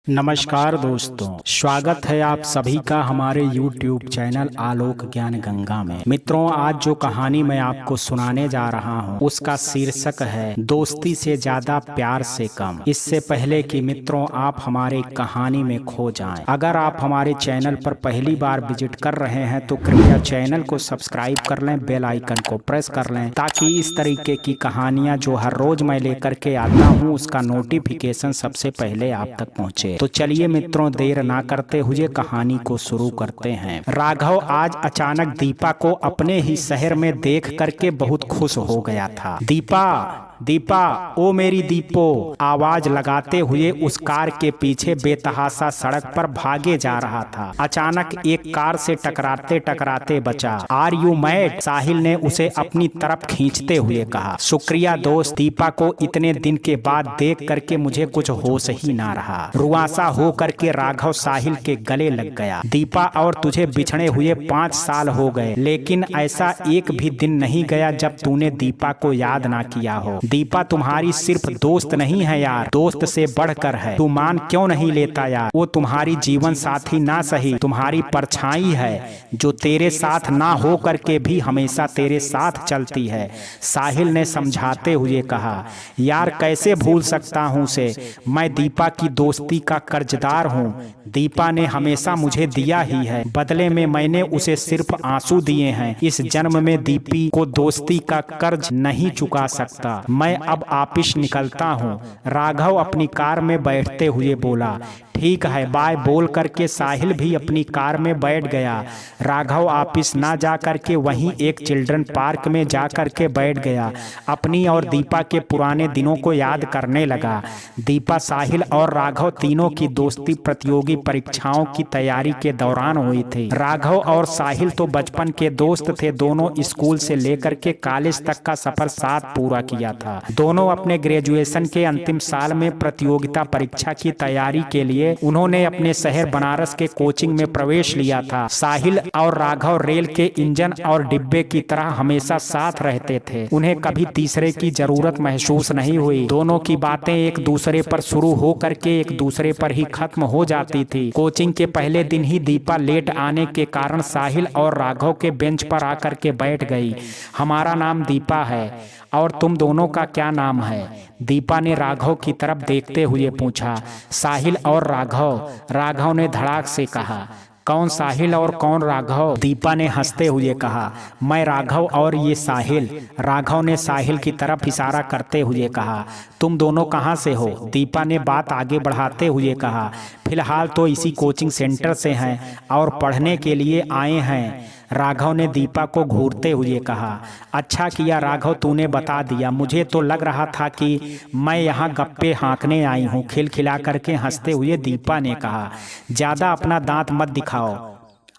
नमस्कार दोस्तों, स्वागत है आप सभी का हमारे YouTube चैनल आलोक ज्ञान गंगा में। मित्रों, आज जो कहानी मैं आपको सुनाने जा रहा हूं उसका शीर्षक है दोस्ती से ज्यादा प्यार से कम। इससे पहले कि मित्रों आप हमारे कहानी में खो जाएं, अगर आप हमारे चैनल पर पहली बार विजिट कर रहे हैं तो कृपया चैनल को सब्सक्राइब कर लें, बेल आइकन को प्रेस कर लें ताकि इस तरीके की कहानियाँ जो हर रोज मैं लेकर के आता हूँ उसका नोटिफिकेशन सबसे पहले आप तक पहुँचे। तो चलिए मित्रों, देर ना करते हुए कहानी को शुरू करते हैं। राघव आज अचानक दीपा को अपने ही शहर में देख करके बहुत खुश हो गया था। दीपा दीपा, ओ मेरी दीपो, आवाज लगाते हुए उस कार के पीछे बेतहाशा सड़क पर भागे जा रहा था। अचानक एक कार से टकराते टकराते बचा। Are you mad? साहिल ने उसे अपनी तरफ खींचते हुए कहा। शुक्रिया दोस्त, दीपा को इतने दिन के बाद देख करके मुझे कुछ होश ही ना रहा। रुआसा हो करके राघव साहिल के गले लग गया। दीपा और तुझे बिछड़े हुए 5 साल हो गए, लेकिन ऐसा एक भी दिन नहीं गया जब तूने दीपा को याद ना किया हो। दीपा तुम्हारी सिर्फ दोस्त नहीं है यार, दोस्त से बढ़कर है। तू मान क्यों नहीं लेता यार? वो तुम्हारी जीवन साथी ना सही, तुम्हारी परछाई है जो तेरे साथ ना हो करके भी हमेशा तेरे साथ चलती है। साहिल ने समझाते हुए कहा। यार कैसे भूल सकता हूँ उसे, मैं दीपा की दोस्ती का कर्जदार हूँ। दीपा ने हमेशा मुझे दिया ही है, बदले में मैंने उसे सिर्फ आंसू दिए हैं। इस जन्म में दीपी को दोस्ती का कर्ज नहीं चुका सकता। मैं अब ऑफिस निकलता हूँ। राघव अपनी कार में बैठते हुए बोला। ठीक है, बाय बोल करके साहिल भी अपनी कार में बैठ गया। राघव ऑफिस ना जा करके वहीं एक चिल्ड्रन पार्क में जा करके बैठ गया। अपनी और दीपा के पुराने दिनों को याद करने लगा। दीपा, साहिल और राघव तीनों की दोस्ती प्रतियोगी परीक्षाओं की तैयारी के दौरान हुई थी। राघव और साहिल तो बचपन के दोस्त थे, दोनों स्कूल से लेकर के कॉलेज तक का सफर साथ पूरा किया था। दोनों अपने ग्रेजुएशन के अंतिम साल में प्रतियोगिता परीक्षा की तैयारी के लिए उन्होंने अपने शहर बनारस के कोचिंग में प्रवेश लिया था। साहिल और राघव रेल के इंजन और डिब्बे की तरह हमेशा साथ रहते थे। उन्हें कभी तीसरे की जरूरत महसूस नहीं हुई। दोनों की बातें एक दूसरे पर शुरू हो करके एक दूसरे पर ही खत्म हो जाती थी। कोचिंग के पहले दिन ही दीपा लेट आने के कारण साहिल और राघव के बेंच पर आकर के बैठ गई। हमारा नाम दीपा है और तुम दोनों का क्या नाम है? दीपा ने राघव की तरफ देखते हुए पूछा। साहिल और राघव ने धड़ाक से कहा। कौन साहिल और कौन राघव? दीपा ने हंसते हुए कहा। मैं राघव और ये साहिल। राघव ने साहिल की तरफ इशारा करते हुए कहा। तुम दोनों कहाँ से हो? दीपा ने बात आगे बढ़ाते हुए कहा। फिलहाल तो इसी कोचिंग सेंटर से हैं और पढ़ने के लिए आए हैं। राघव ने दीपा को घूरते हुए कहा। अच्छा किया राघव, तूने बता दिया, मुझे तो लग रहा था कि मैं यहाँ गप्पे हाँकने आई हूँ। खिलखिला करके हंसते हुए दीपा ने कहा। ज्यादा अपना दांत मत दिखाओ,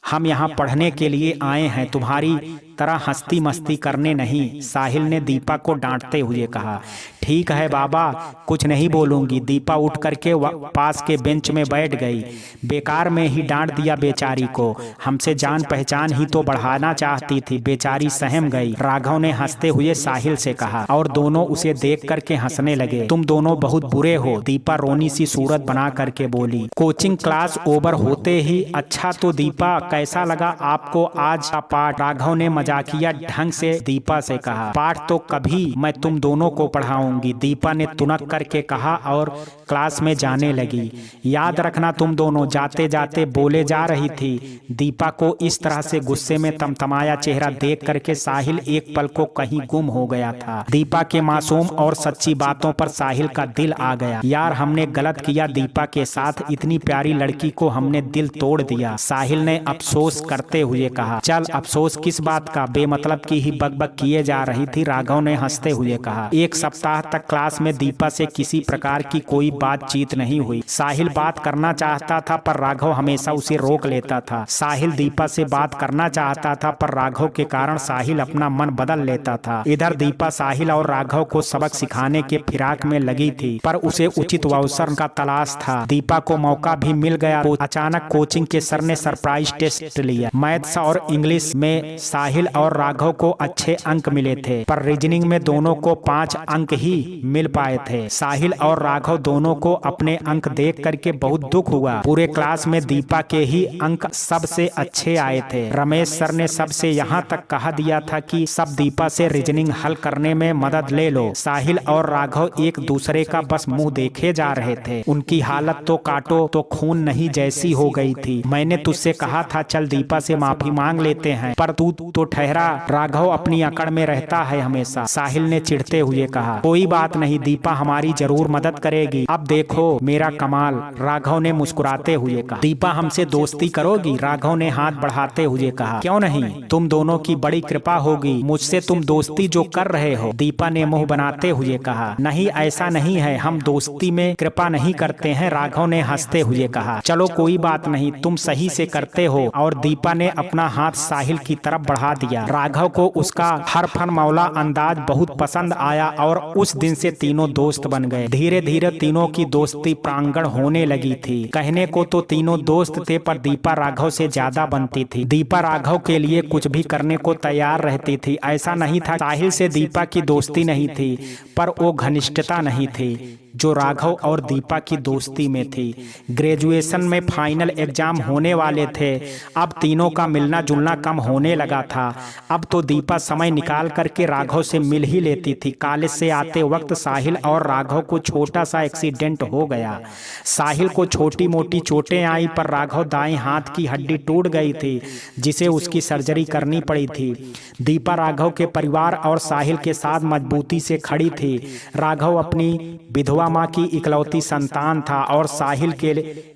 हम यहाँ पढ़ने के लिए आए हैं, तुम्हारी तरह हंसती मस्ती करने नहीं। साहिल ने दीपा को डांटते हुए कहा। ठीक है बाबा, कुछ नहीं बोलूंगी। दीपा उठ करके पास के बेंच में बैठ गई। बेकार में ही डांट दिया बेचारी को, हमसे जान पहचान ही तो बढ़ाना चाहती थी, बेचारी सहम गई। राघव ने हंसते हुए साहिल से कहा और दोनों उसे देख करके हंसने लगे। तुम दोनों बहुत बुरे हो, दीपा रोनी सी सूरत बना करके बोली। कोचिंग क्लास ओवर होते ही, अच्छा तो दीपा कैसा लगा आपको आज का पाठ? राघव ने मजाकिया ढंग से दीपा से कहा। पाठ तो कभी मैं तुम दोनों को पढ़ाऊंगी, दीपा ने तुनक करके कहा और क्लास में जाने लगी। याद रखना तुम दोनों, जाते जाते बोले जा रही थी। दीपा को इस तरह से गुस्से में तमतमाया चेहरा देख करके साहिल एक पल को कहीं गुम हो गया था। दीपा के मासूम और सच्ची बातों पर साहिल का दिल आ गया। यार हमने गलत किया, दीपा के साथ इतनी प्यारी लड़की को हमने दिल तोड़ दिया। साहिल ने अफसोस करते हुए कहा। चल अफसोस किस बात का, बेमतलब की ही बकबक किए जा रही थी। राघव ने हंसते हुए कहा। एक सप्ताह तक क्लास में दीपा से किसी प्रकार की कोई बातचीत नहीं हुई। साहिल बात करना चाहता था पर राघव हमेशा उसे रोक लेता था। साहिल दीपा से बात करना चाहता था पर राघव के कारण साहिल अपना मन बदल लेता था। इधर दीपा साहिल और राघव को सबक सिखाने के फिराक में लगी थी पर उसे उचित अवसर का तलाश था। दीपा को मौका भी मिल गया। अचानक कोचिंग के सर ने सरप्राइज टेस्ट लिया। मैथ्स और इंग्लिश में साहिल और राघव को अच्छे अंक मिले थे पर रीजनिंग में दोनों को 5 अंक ही मिल पाए थे। साहिल और राघव दोनों दोनों को अपने अंक देख करके बहुत दुख हुआ। पूरे क्लास में दीपा के ही अंक सबसे अच्छे आए थे। रमेश सर ने सबसे यहाँ तक कहा दिया था कि सब दीपा से रीजनिंग हल करने में मदद ले लो। साहिल और राघव एक दूसरे का बस मुंह देखे जा रहे थे। उनकी हालत तो काटो तो खून नहीं जैसी हो गई थी। मैंने तुझसे कहा था चल दीपा से माफी मांग लेते हैं, पर तू तो ठहरा। राघव अपनी अकड़ में रहता है हमेशा, साहिल ने चिढ़ते हुए कहा। कोई बात नहीं, दीपा हमारी जरूर मदद करेगी। अब देखो मेरा कमाल, राघव ने मुस्कुराते हुए कहा। दीपा हमसे दोस्ती करोगी? राघव ने हाथ बढ़ाते हुए कहा। क्यों नहीं, तुम दोनों की बड़ी कृपा होगी, मुझसे तुम दोस्ती जो कर रहे हो। दीपा ने मुंह बनाते हुए कहा। नहीं, ऐसा नहीं है, हम दोस्ती में कृपा नहीं करते हैं, राघव ने हंसते हुए कहा। चलो कोई बात नहीं, तुम सही से करते हो। और दीपा ने अपना हाथ साहिल की तरफ बढ़ा दिया। राघव को उसका हर फन मौला अंदाज बहुत पसंद आया और उस दिन से तीनों दोस्त बन गए। धीरे धीरे तीनों की दोस्ती प्रांगण होने लगी थी। कहने को तो तीनों दोस्त थे, पर दीपा राघव से ज्यादा बनती थी। दीपा राघव के लिए कुछ भी करने को तैयार रहती थी। ऐसा नहीं था साहिल से दीपा की दोस्ती नहीं थी, पर वो घनिष्ठता नहीं थी जो राघव और दीपा की दोस्ती में थी। ग्रेजुएशन में फाइनल एग्जाम होने वाले थे। अब तीनों का मिलना जुलना कम होने लगा था। अब तो दीपा समय निकाल करके राघव से मिल ही लेती थी। कॉलेज से आते वक्त साहिल और राघव को छोटा सा एक्सीडेंट हो गया। साहिल को छोटी मोटी चोटें आई, पर राघव दाएं हाथ की हड्डी टूट गई थी, जिसे उसकी सर्जरी करनी पड़ी थी। दीपा राघव के परिवार और साहिल के साथ मजबूती से खड़ी थी। राघव अपनी विधवा माँ की इकलौती संतान था और साहिल के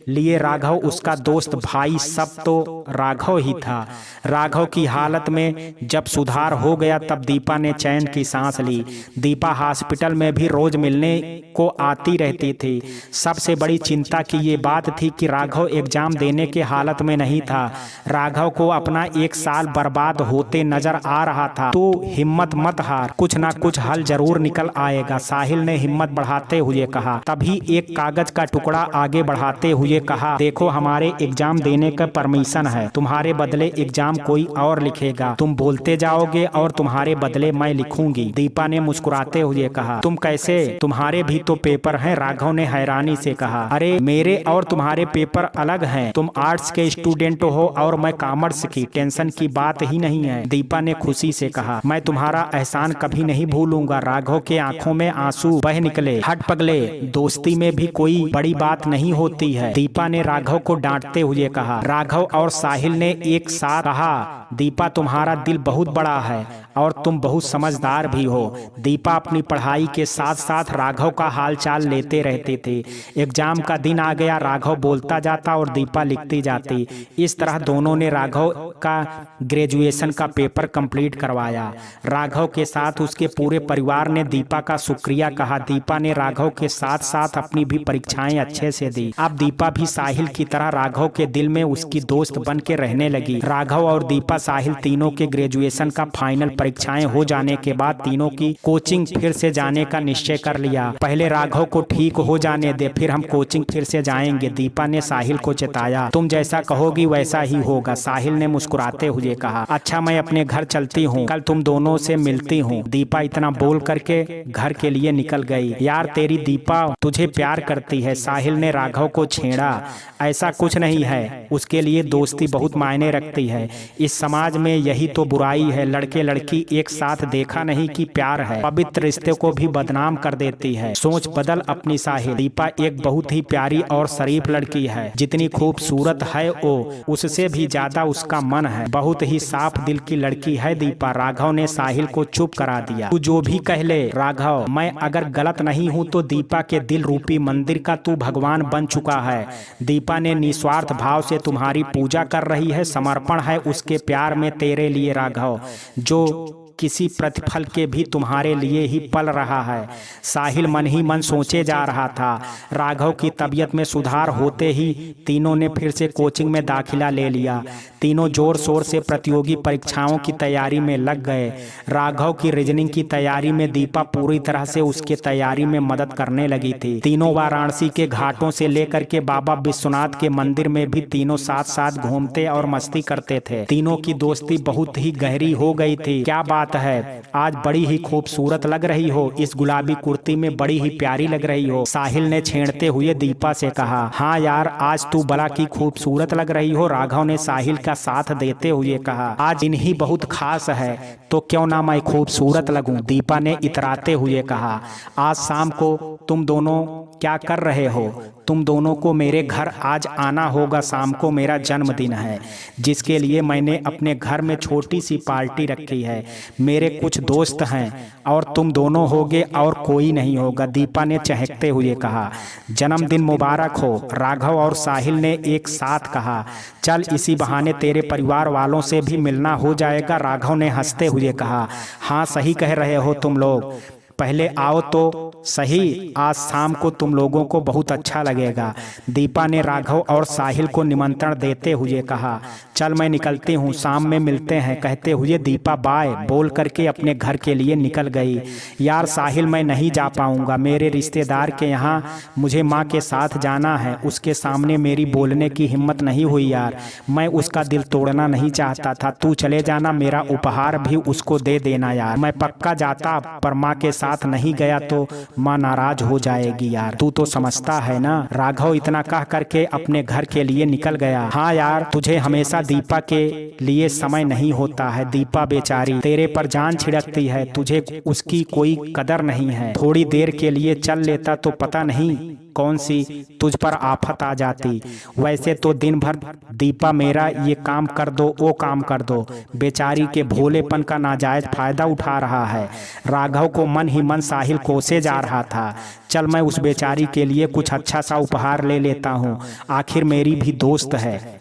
लिए राघव उसका दोस्त भाई, सब तो राघव ही था। राघव की हालत में जब सुधार हो गया तब दीपा ने चैन की सांस ली। दीपा हॉस्पिटल में भी रोज मिलने को आती रहती थी। सबसे बड़ी चिंता की ये बात थी कि राघव एग्जाम देने के हालत में नहीं था। राघव को अपना एक साल बर्बाद होते नजर आ रहा था। तो हिम्मत मत हार, कुछ ना कुछ हल जरूर निकल आएगा, साहिल ने हिम्मत बढ़ाते हुए कहा। तभी एक कागज का टुकड़ा आगे बढ़ाते हुए कहा, देखो हमारे एग्जाम देने का परमिशन है, तुम्हारे बदले एग्जाम कोई और लिखेगा, तुम बोलते जाओगे और तुम्हारे बदले मैं लिखूंगी। दीपा ने मुस्कुराते हुए कहा। तुम कैसे, तुम्हारे भी तो पेपर हैं, राघव ने हैरानी से कहा। अरे मेरे और तुम्हारे पेपर अलग हैं, तुम आर्ट्स के स्टूडेंट हो और मैं कॉमर्स की, टेंशन की बात ही नहीं है, दीपा ने खुशी से कहा। मैं तुम्हारा एहसान कभी नहीं भूलूंगा। राघव के आंखों में आंसू बह निकले। हट पगले, दोस्ती में भी कोई बड़ी बात नहीं होती है, दीपा ने राघव को डांटते हुए कहा। राघव और साहिल ने एक साथ कहा, दीपा तुम्हारा दिल बहुत बड़ा है और तुम बहुत समझदार भी हो। दीपा अपनी पढ़ाई के साथ साथ राघव का हालचाल लेते रहते थे। एग्जाम का दिन आ गया, राघव बोलता जाता और दीपा लिखती जाती। इस तरह दोनों ने राघव का ग्रेजुएशन का पेपर कंप्लीट करवाया। राघव के साथ उसके पूरे परिवार ने दीपा का शुक्रिया कहा। दीपा ने राघव के साथ साथ अपनी भी परीक्षाएं अच्छे से दी। अब दीपा भी साहिल की तरह राघव के दिल में उसकी दोस्त बन के रहने लगी। राघव और दीपा साहिल तीनों के ग्रेजुएशन का फाइनल परीक्षाएं हो जाने के बाद तीनों की कोचिंग फिर से जाने का निश्चय कर लिया। पहले राघव को ठीक हो जाने दे, फिर हम कोचिंग फिर से जाएंगे, दीपा ने साहिल को चेताया। तुम जैसा कहोगी वैसा ही होगा, साहिल ने मुस्कुराते हुए कहा। अच्छा मैं अपने घर चलती हूँ, कल तुम दोनों से मिलती हूँ। दीपा इतना बोल करके घर के लिए निकल गई। यार तेरी दीपा तुझे प्यार करती है, साहिल ने राघव को छेड़ा। ऐसा कुछ नहीं है, उसके लिए दोस्ती बहुत मायने रखती है। इस समाज में यही तो बुराई है, लड़के लड़की एक साथ देखा नहीं कि प्यार है, पवित्र रिश्ते को भी बदनाम कर देती है। सोच बदल अपनी साहिल। दीपा एक बहुत ही प्यारी और शरीफ लड़की है, जितनी खूबसूरत है वो उससे भी ज्यादा उसका मन है। बहुत ही साफ दिल की लड़की है दीपा। राघव ने साहिल को चुप करा दिया। तू जो भी कह ले राघव, मैं अगर गलत नहीं हूँ तो दीपा के दिल रूपी मंदिर का तू भगवान बन चुका है। दीपा ने निस्वार्थ भाव से तुम्हारी पूजा कर रही है, समर्पण है उसके प्यार में तेरे लिए राघव, जो किसी प्रतिफल के भी तुम्हारे लिए ही पल रहा है। साहिल मन ही मन सोचे जा रहा था। राघव की तबीयत में सुधार होते ही तीनों ने फिर से कोचिंग में दाखिला ले लिया। तीनों जोर शोर से प्रतियोगी परीक्षाओं की तैयारी में लग गए। राघव की रीजनिंग की तैयारी में दीपा पूरी तरह से उसके तैयारी में मदद करने लगी थी। तीनों वाराणसी के घाटों से लेकर के बाबा विश्वनाथ के मंदिर में भी तीनों साथ साथ घूमते और मस्ती करते थे। तीनों की दोस्ती बहुत ही गहरी हो गई थी। क्या बात बात है, आज बड़ी ही खूबसूरत लग रही हो, इस गुलाबी कुर्ती में बड़ी ही प्यारी लग रही हो। साहिल ने छेड़ते हुए दीपा से कहा। हाँ यार, आज तू बड़ा की खूबसूरत लग रही हो, राघव ने साहिल का साथ देते हुए कहा। आज दिन ही बहुत खास है, तो क्यों ना मैं खूबसूरत लगूं, दीपा ने इतराते हुए कहा। आज शाम को तुम दोनों क्या कर रहे हो? तुम दोनों को मेरे घर आज आना होगा, शाम को मेरा जन्मदिन है, जिसके लिए मैंने अपने घर में छोटी सी पार्टी रखी है। मेरे कुछ दोस्त हैं और तुम दोनों होगे और कोई नहीं होगा, दीपा ने चहकते हुए कहा। जन्मदिन मुबारक हो, राघव और साहिल ने एक साथ कहा। चल इसी बहाने तेरे परिवार वालों से भी मिलना हो जाएगा, राघव ने हंसते हुए कहा। हाँ सही कह रहे हो तुम लोग, पहले आओ तो सही, आज शाम को तुम लोगों को बहुत अच्छा लगेगा, दीपा ने राघव और साहिल को निमंत्रण देते हुए कहा। चल मैं निकलती हूँ, शाम में मिलते हैं, कहते हुए दीपा बाय बोल करके अपने घर के लिए निकल गई। यार साहिल, मैं नहीं जा पाऊंगा, मेरे रिश्तेदार के यहाँ मुझे माँ के साथ जाना है, उसके सामने मेरी बोलने की हिम्मत नहीं हुई यार, मैं उसका दिल तोड़ना नहीं चाहता था, तू चले जाना, मेरा उपहार भी उसको दे देना यार। मैं पक्का जाता, पर माँ के साथ नहीं गया तो माँ नाराज हो जाएगी यार, तू तो समझता है ना। राघव इतना कह करके अपने घर के लिए निकल गया। हाँ यार, तुझे हमेशा दीपा के लिए समय नहीं होता है, दीपा बेचारी तेरे पर जान छिड़कती है, तुझे उसकी कोई कदर नहीं है। थोड़ी देर के लिए चल लेता तो पता नहीं कौन सी तुझ पर आफत आ जाती। वैसे तो दिन भर दीपा मेरा ये काम कर दो वो काम कर दो, बेचारी के भोलेपन का नाजायज फायदा उठा रहा है। राघव को मन ही मन साहिल कोसे जा रहा था। चल मैं उस बेचारी के लिए कुछ अच्छा सा उपहार ले लेता हूँ, आखिर मेरी भी दोस्त है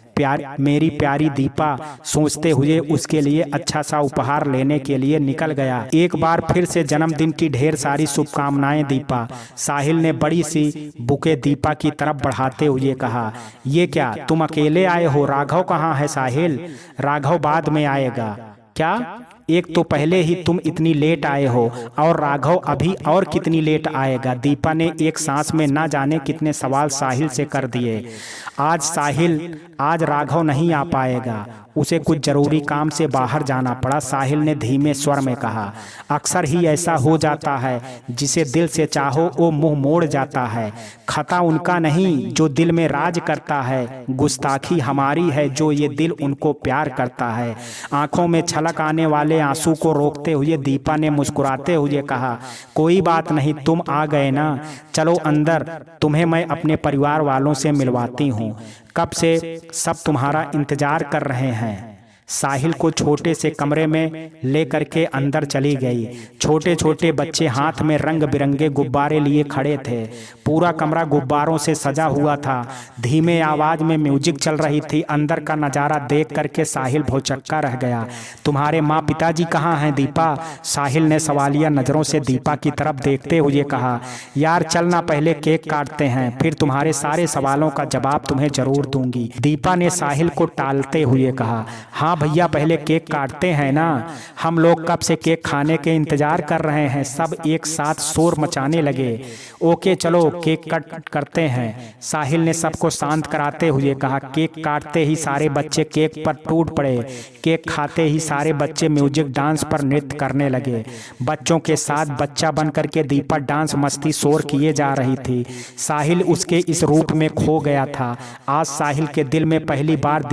मेरी प्यारी दीपा, सोचते हुए उसके लिए अच्छा सा उपहार लेने के लिए निकल गया। एक बार फिर से जन्मदिन की ढेर सारी शुभकामनाएं दीपा, साहिल ने बड़ी सी बुके दीपा की तरफ बढ़ाते हुए कहा। ये क्या तुम अकेले आए हो, राघव कहाँ है? साहिल, राघव बाद में आएगा। क्या? एक तो पहले ही तुम इतनी लेट आए हो और राघव अभी और कितनी लेट आएगा? दीपा ने एक सांस में ना जाने कितने सवाल साहिल से कर दिए। आज राघव नहीं आ पाएगा, उसे कुछ जरूरी काम से बाहर जाना पड़ा, साहिल ने धीमे स्वर में कहा। अक्सर ही ऐसा हो जाता है, जिसे दिल से चाहो वो मुंह मोड़ जाता है। खता उनका नहीं जो दिल में राज करता है, गुस्ताखी हमारी है जो ये दिल उनको प्यार करता है। आंखों में छलक आने वाले आंसू को रोकते हुए दीपा ने मुस्कुराते हुए कहा। कोई बात नहीं, तुम आ गए ना, चलो अंदर, तुम्हें मैं अपने परिवार वालों से मिलवाती हूँ, कब से सब तुम्हारा इंतजार कर रहे हैं। साहिल को छोटे से कमरे में लेकर के अंदर चली गई। छोटे छोटे बच्चे हाथ में रंग बिरंगे गुब्बारे लिए खड़े थे, पूरा कमरा गुब्बारों से सजा हुआ था, धीमे आवाज में म्यूजिक चल रही थी। अंदर का नजारा देख करके साहिल भौचक्का रह गया। तुम्हारे माँ पिताजी कहाँ हैं दीपा? साहिल ने सवालिया नजरों से दीपा की तरफ देखते हुए कहा। यार चलना, पहले केक काटते हैं, फिर तुम्हारे सारे सवालों का जवाब तुम्हें जरूर दूंगी, दीपा ने साहिल को टालते हुए कहा। हाँ भैया, पहले केक काटते हैं ना, हम लोग कब से केक खाने के इंतजार कर रहे हैं। सब एक साथ शोर मचाने लगे। ओके चलो केक कट करते हैं, साहिल ने सबको शांत कराते हुए कहा। केक काटते ही सारे बच्चे केक पर टूट पड़े। केक खाते ही सारे बच्चे म्यूजिक डांस पर नृत्य करने लगे। बच्चों के साथ बच्चा बन करके दीपा डांस मस्ती शोर किए जा रही थी। साहिल उसके इस रूप में खो गया था। आज साहिल के दिल में पहली बार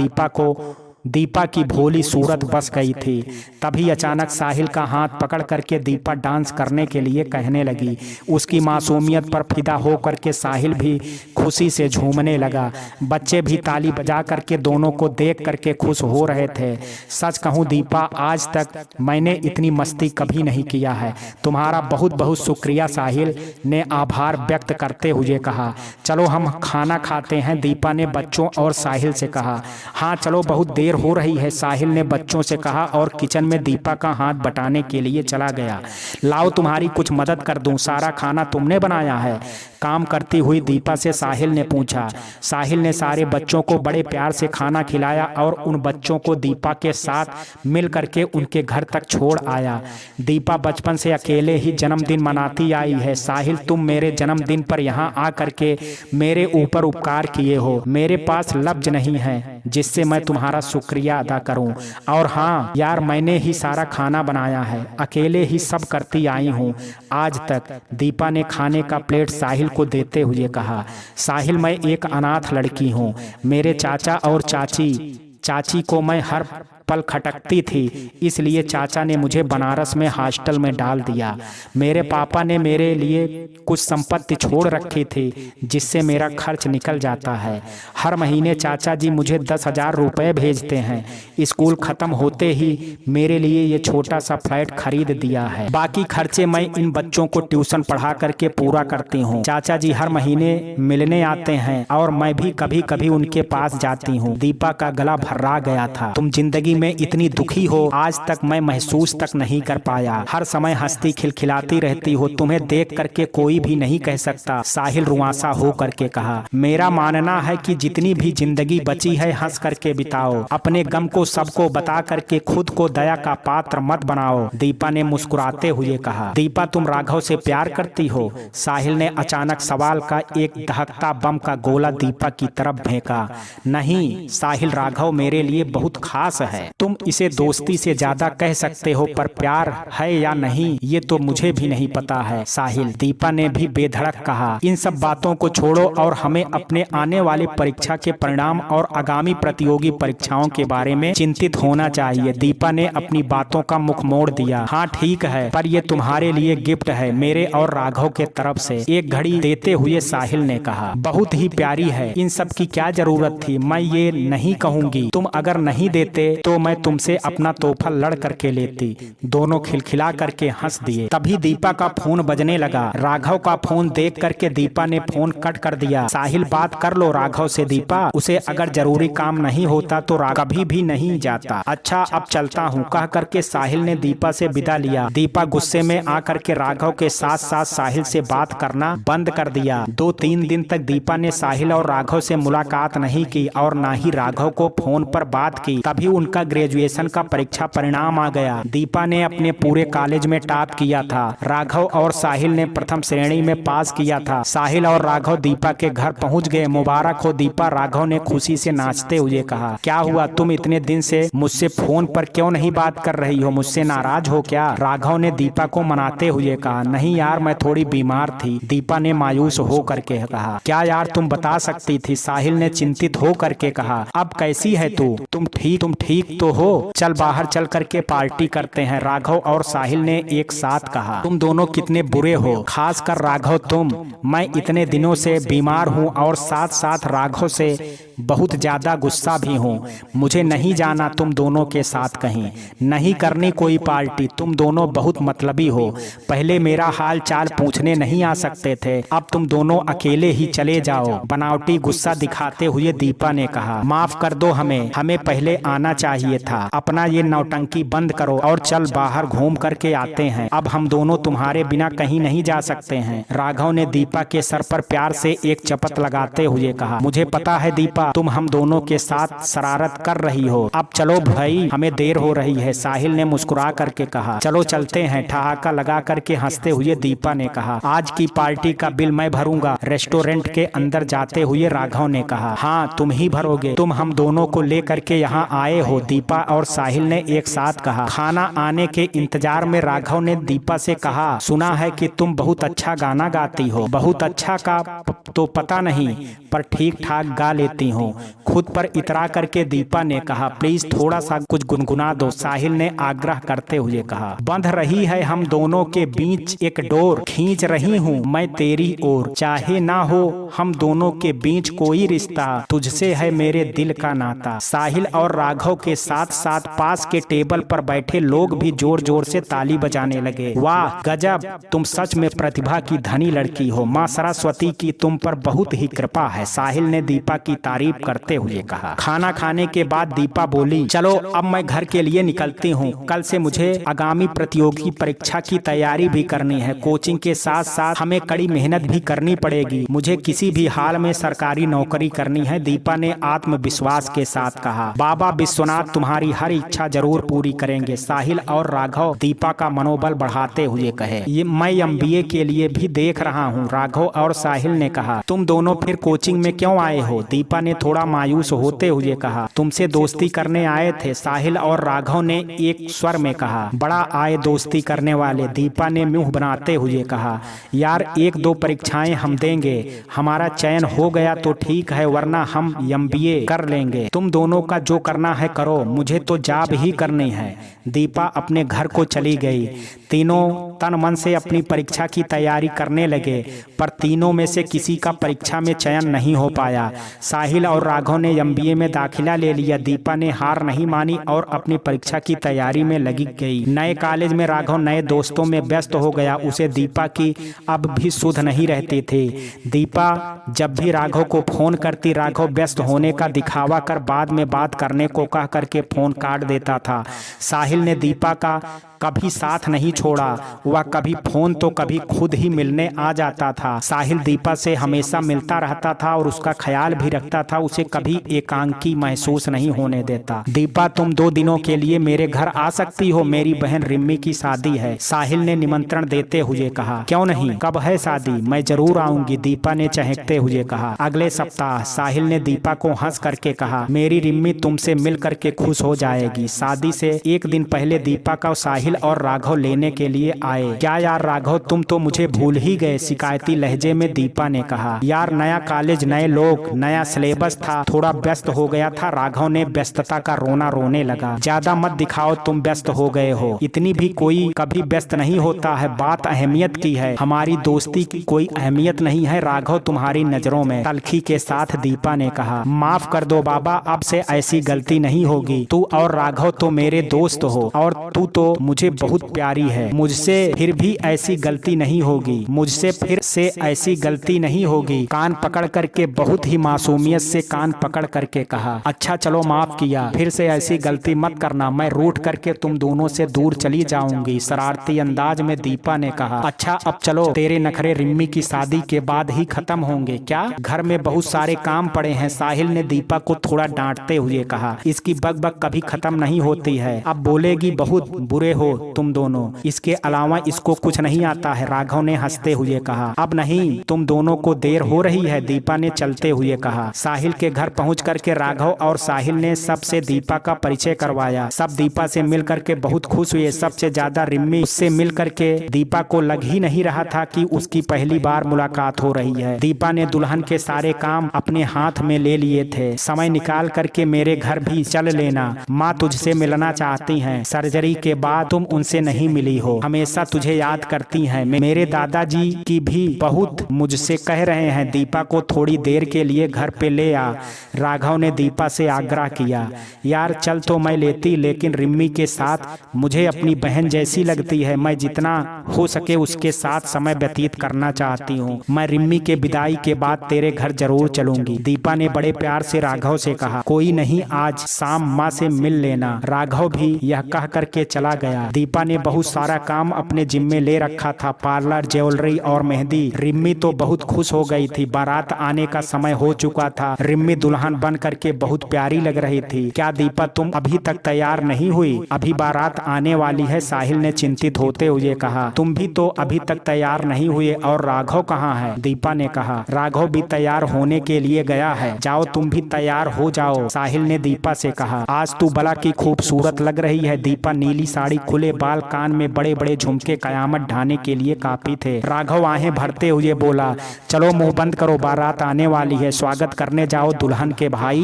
दीपा की भोली सूरत बस गई थी। तभी अचानक साहिल का हाथ पकड़ करके दीपा डांस करने के लिए कहने लगी। उसकी मासूमियत पर फिदा हो करके साहिल भी खुशी से झूमने लगा। बच्चे भी ताली बजा करके दोनों को देख करके खुश हो रहे थे। सच कहूँ दीपा, आज तक मैंने इतनी मस्ती कभी नहीं किया है। तुम्हारा बहुत बहुत शुक्रिया, साहिल ने आभार व्यक्त करते हुए कहा। चलो हम खाना खाते हैं, दीपा ने बच्चों और साहिल से कहा। हाँ चलो, बहुत देर हो रही है, साहिल ने बच्चों से कहा और किचन में दीपा का हाथ बटाने के लिए चला गया। लाओ तुम्हारी कुछ मदद कर दूं, सारा खाना तुमने बनाया है? काम करती हुई दीपा से साहिल ने पूछा। साहिल ने सारे बच्चों को बड़े प्यार से खाना खिलाया और उन बच्चों को दीपा के साथ मिल करके उनके घर तक छोड़ आया। दीपा बचपन से अकेले ही जन्मदिन मनाती आई है। साहिल, तुम मेरे जन्मदिन पर यहाँ आ करके मेरे ऊपर उपकार किए हो। मेरे पास लफ्ज नहीं है जिससे मैं तुम्हारा शुक्रिया अदा करूं। और हाँ यार, मैंने ही सारा खाना बनाया है, अकेले ही सब करती आई हूँ आज तक। दीपा ने खाने का प्लेट साहिल को देते हुए कहा। साहिल, मैं एक अनाथ लड़की हूँ। मेरे चाचा और चाची को मैं हर पल खटकती थी, इसलिए चाचा ने मुझे बनारस में हॉस्टल में डाल दिया। मेरे पापा ने मेरे लिए कुछ संपत्ति छोड़ रखी थी जिससे मेरा खर्च निकल जाता है। हर महीने चाचा जी मुझे 10,000 रुपये भेजते हैं। स्कूल खत्म होते ही मेरे लिए ये छोटा सा फ्लैट खरीद दिया है। बाकी खर्चे मैं इन बच्चों को ट्यूशन पढ़ा करके पूरा करती हूँ। चाचा जी हर महीने मिलने आते हैं और मैं भी कभी कभी उनके पास जाती हूँ। दीपा का गला भर्रा गया था। तुम जिंदगी में इतनी दुखी हो आज तक मैं महसूस तक नहीं कर पाया। हर समय हंसती खिलखिलाती रहती हो, तुम्हें देख करके कोई भी नहीं कह सकता। साहिल रुआंसा हो करके कहा। मेरा मानना है कि जितनी भी जिंदगी बची है हंस करके बिताओ। अपने गम को सबको बता करके खुद को दया का पात्र मत बनाओ, दीपा ने मुस्कुराते हुए कहा। दीपा, तुम राघव से प्यार करती हो? साहिल ने अचानक सवाल का एक दहकता बम का गोला दीपा की तरफ फेंका। नहीं साहिल, राघव मेरे लिए बहुत खास है। तुम इसे दोस्ती से ज्यादा कह सकते हो, पर प्यार है या नहीं ये तो मुझे भी नहीं पता है साहिल, दीपा ने भी बेधड़क कहा। इन सब बातों को छोड़ो और हमें अपने आने वाली परीक्षा के परिणाम और आगामी प्रतियोगी परीक्षाओं के बारे में चिंतित होना चाहिए। दीपा ने अपनी बातों का मुख मोड़ दिया। हाँ ठीक है, पर ये तुम्हारे लिए गिफ्ट है मेरे और राघव के तरफ से, एक घड़ी देते हुए साहिल ने कहा। बहुत ही प्यारी है, इन सब की क्या जरूरत थी? मैं ये नहीं कहूँगी, तुम अगर नहीं देते तो मैं तुमसे अपना तोहफा लड़ करके लेती। दोनों खिलखिला करके हंस दिए। तभी दीपा का फोन बजने लगा। राघव का फोन देख करके दीपा ने फोन कट कर दिया। साहिल, बात कर लो राघव से दीपा, उसे अगर जरूरी काम नहीं होता तो कभी भी नहीं जाता। अच्छा अब चलता हूँ, कह करके साहिल ने दीपा से विदा लिया। दीपा गुस्से में आकर के राघव के साथ साथ साहिल से बात करना बंद कर दिया। 2-3 दिन तक दीपा ने साहिल और राघव से मुलाकात नहीं की और न ही राघव को फोन पर बात की। तभी उनका ग्रेजुएशन का परीक्षा परिणाम आ गया। दीपा ने अपने पूरे कॉलेज में टॉप किया था। राघव और साहिल ने प्रथम श्रेणी में पास किया था। साहिल और राघव दीपा के घर पहुंच गए। मुबारक हो दीपा, राघव ने खुशी से नाचते हुए कहा। क्या हुआ, तुम इतने दिन से मुझसे फोन पर क्यों नहीं बात कर रही हो? मुझसे नाराज हो क्या? राघव ने दीपा को मनाते हुए कहा। नहीं यार, मैं थोड़ी बीमार थी, दीपा ने मायूस हो करके कहा। क्या यार, तुम बता सकती थी, साहिल ने चिंतित हो करके कहा। अब कैसी है तू? तुम ठीक तो हो? चल बाहर चल करके पार्टी करते हैं, राघव और साहिल ने एक साथ कहा। तुम दोनों कितने बुरे हो, खासकर राघव तुम। मैं इतने दिनों से बीमार हूँ और साथ साथ राघव से बहुत ज्यादा गुस्सा भी हूँ। मुझे नहीं जाना तुम दोनों के साथ कहीं, नहीं करनी कोई पार्टी। तुम दोनों बहुत मतलबी हो। पहले मेरा हाल चाल पूछने नहीं आ सकते थे, अब तुम दोनों अकेले ही चले जाओ, बनावटी गुस्सा दिखाते हुए दीपा ने कहा। माफ कर दो, हमें पहले आना चाहिए था। अपना ये नौटंकी बंद करो और चल बाहर घूम करके आते हैं। अब हम दोनों तुम्हारे बिना कहीं नहीं जा सकते हैं, राघव ने दीपा के सर पर प्यार से एक चपत लगाते हुए कहा। मुझे पता है दीपा, तुम हम दोनों के साथ शरारत कर रही हो। अब चलो भाई, हमें देर हो रही है, साहिल ने मुस्कुरा करके कहा। चलो चलते हैं, ठहाका लगा करके हंसते हुए दीपा ने कहा। आज की पार्टी का बिल मैं भरूंगा, रेस्टोरेंट के अंदर जाते हुए राघव ने कहा। हाँ तुम ही भरोगे, तुम हम दोनों को ले करके यहाँ आए हो, दीपा और साहिल ने एक साथ कहा। खाना आने के इंतजार में राघव ने दीपा से कहा। सुना है कि तुम बहुत अच्छा गाना गाती हो। बहुत अच्छा का तो पता नहीं, पर ठीक ठाक गा लेती हूँ, खुद पर इतरा करके दीपा ने कहा। प्लीज थोड़ा सा कुछ गुनगुना दो, साहिल ने आग्रह करते हुए कहा। बंध रही है हम दोनों के बीच एक डोर, खींच रही हूँ मैं तेरी ओर, चाहे ना हो हम दोनों के बीच कोई रिश्ता, तुझसे है मेरे दिल का नाता। कहा। साहिल और राघव के साथ साथ पास के टेबल पर बैठे लोग भी जोर जोर से ताली बजाने लगे। वाह गजब, तुम सच में प्रतिभा की धनी लड़की हो, माँ सरस्वती की तुम पर बहुत ही कृपा है, साहिल ने दीपा की तारीफ करते हुए कहा। खाना खाने के बाद दीपा बोली, चलो अब मैं घर के लिए निकलती हूँ, कल से मुझे आगामी प्रतियोगी परीक्षा की तैयारी भी करनी है। कोचिंग के साथ साथ हमें कड़ी मेहनत भी करनी पड़ेगी, मुझे किसी भी हाल में सरकारी नौकरी करनी है, दीपा ने आत्मविश्वास के साथ कहा। बाबा विश्वनाथ तुम्हारी हर इच्छा जरूर पूरी करेंगे, साहिल और राघव दीपा का मनोबल बढ़ाते हुए कहे। ये मैं MBA के लिए भी देख रहा हूँ, राघव और साहिल ने कहा। तुम दोनों फिर कोचिंग में क्यों आए हो, दीपा ने थोड़ा मायूस होते हुए कहा। तुमसे दोस्ती करने आए थे, साहिल और राघव ने एक स्वर में कहा। बड़ा आए दोस्ती करने वाले, दीपा ने मुंह बनाते हुए कहा। यार 1-2 परीक्षाएं हम देंगे, हमारा चयन हो गया तो ठीक है, वरना हम MBA कर लेंगे। तुम दोनों का जो करना है करो, मुझे तो जॉब ही करनी है। दीपा अपने घर को चली गई। तीनों तन मन से अपनी परीक्षा की तैयारी करने लगे, पर तीनों में से किसी का परीक्षा में चयन नहीं हो पाया। साहिल और राघव ने MBA में दाखिला ले लिया। दीपा ने हार नहीं मानी और अपनी परीक्षा की तैयारी में लगी गई। नए कॉलेज में राघव नए दोस्तों में व्यस्त हो गया, उसे दीपा की अब भी सुध नहीं रहती थी। दीपा जब भी राघव को फोन करती, राघव व्यस्त होने का दिखावा कर बाद में बात करने को कह करके फोन काट देता था। साहिल ने दीपा का कभी साथ नहीं छोड़ा, वह कभी फोन तो कभी खुद ही मिलने आ जाता था। साहिल दीपा से हमेशा मिलता रहता था और उसका ख्याल भी रखता था, उसे कभी एकांकी महसूस नहीं होने देता। दीपा तुम 2 दिनों के लिए मेरे घर आ सकती हो, मेरी बहन रिम्मी की शादी है, साहिल ने निमंत्रण देते हुए कहा। क्यों नहीं, कब है शादी, मैं जरूर आऊंगी, दीपा ने चहकते हुए कहा। अगले सप्ताह, साहिल ने दीपा को हंस करके कहा। मेरी रिम्मी तुमसे मिल करके खुश हो जाएगी। शादी से 1 दिन पहले दीपा का साहिल और राघव लेने के लिए आए। क्या यार राघव, तुम तो मुझे भूल ही गए, शिकायती लहजे में दीपा ने कहा। यार नया कॉलेज, नए लोग, नया सिलेबस था, थोड़ा व्यस्त हो गया था, राघव ने व्यस्तता का रोना रोने लगा। ज्यादा मत दिखाओ तुम व्यस्त हो गए हो, इतनी भी कोई कभी व्यस्त नहीं होता है, बात अहमियत की है, हमारी दोस्ती की कोई अहमियत नहीं है राघव तुम्हारी नजरों में, तलखी के साथ दीपा ने कहा। माफ कर दो बाबा, अब से ऐसी गलती नहीं होगी, तू और राघव तो मेरे दोस्त हो और तू तो मुझे बहुत प्यारी है, मुझसे फिर भी ऐसी गलती नहीं होगी, मुझसे फिर से ऐसी गलती नहीं होगी। कान पकड़ करके, बहुत ही मासूमियत से कान पकड़ करके कहा। अच्छा चलो माफ किया, फिर से ऐसी गलती मत करना, मैं रूठ करके तुम दोनों से दूर चली जाऊंगी, शरारती अंदाज में दीपा ने कहा। अच्छा अब चलो, तेरे नखरे रिम्मी की शादी के बाद ही खत्म होंगे क्या, घर में बहुत सारे काम पड़े हैं, साहिल ने दीपा को थोड़ा डांटते हुए कहा। इसकी बकबक कभी खत्म नहीं होती है, अब बोलेगी बहुत बुरे हो तुम दोनों, इसके अलावा इसको कुछ नहीं आता है, राघव ने हंसते हुए कहा। अब नहीं, तुम दोनों को देर हो रही है, दीपा ने चलते हुए कहा। साहिल के घर पहुंच करके राघव और साहिल ने सबसे दीपा का परिचय करवाया। सब दीपा से मिल करके बहुत खुश हुए, सबसे ज्यादा रिम्मी। उससे मिल करके दीपा को लग ही नहीं रहा था कि उसकी पहली बार मुलाकात हो रही है। दीपा ने दुल्हन के सारे काम अपने हाथ में ले लिए थे। समय निकाल करके मेरे घर भी चल लेना, माँ तुझसे मिलना चाहती हैं, सर्जरी के बाद तुम उनसे नहीं मिली हो, हमेशा तुझे याद करती हैं, मेरे दादाजी की भी बहुत मुझसे कह रहे हैं, दीपा को थोड़ी देर के लिए घर पे ले आ, राघव ने दीपा से आग्रह किया। यार चल तो मैं लेती, लेकिन रिम्मी के साथ मुझे अपनी बहन जैसी लगती है, मैं जितना हो सके उसके साथ समय व्यतीत करना चाहती हूँ, मैं रिम्मी के विदाई के बाद तेरे घर जरूर चलूंगी, दीपा ने बड़े प्यार से राघव से कहा। कोई नहीं, आज शाम माँ से मिल लेना, राघव भी यह कह करके चला गया। दीपा ने बहुत सारा काम अपने जिम्मे ले रखा था, पार्लर, ज्वेलरी और मेहंदी। रिम्मी तो बहुत खुश हो गई थी, बारात आने का समय हो चुका था, रिम्मी दुल्हन बन करके बहुत प्यारी लग रही थी। क्या दीपा तुम अभी तक तैयार नहीं हुई, अभी बारात आने वाली है, साहिल ने चिंतित होते हुए कहा। तुम भी तो अभी तक तैयार नहीं हुए, और राघव कहाँ है, दीपा ने कहा। राघव भी तैयार होने के लिए गया है, जाओ तुम भी तैयार हो जाओ, साहिल ने दीपा से कहा। आज तू बला की खूबसूरत लग रही है, दीपा नीली साड़ी, खुले बाल, कान में बड़े बड़े झुमके कयामत ढाने के लिए काफी थे। राघव आहें भरते हुए बोला, चलो मुंह बंद करो, बारात आने वाली है, स्वागत करने जाओ दुल्हन के भाई,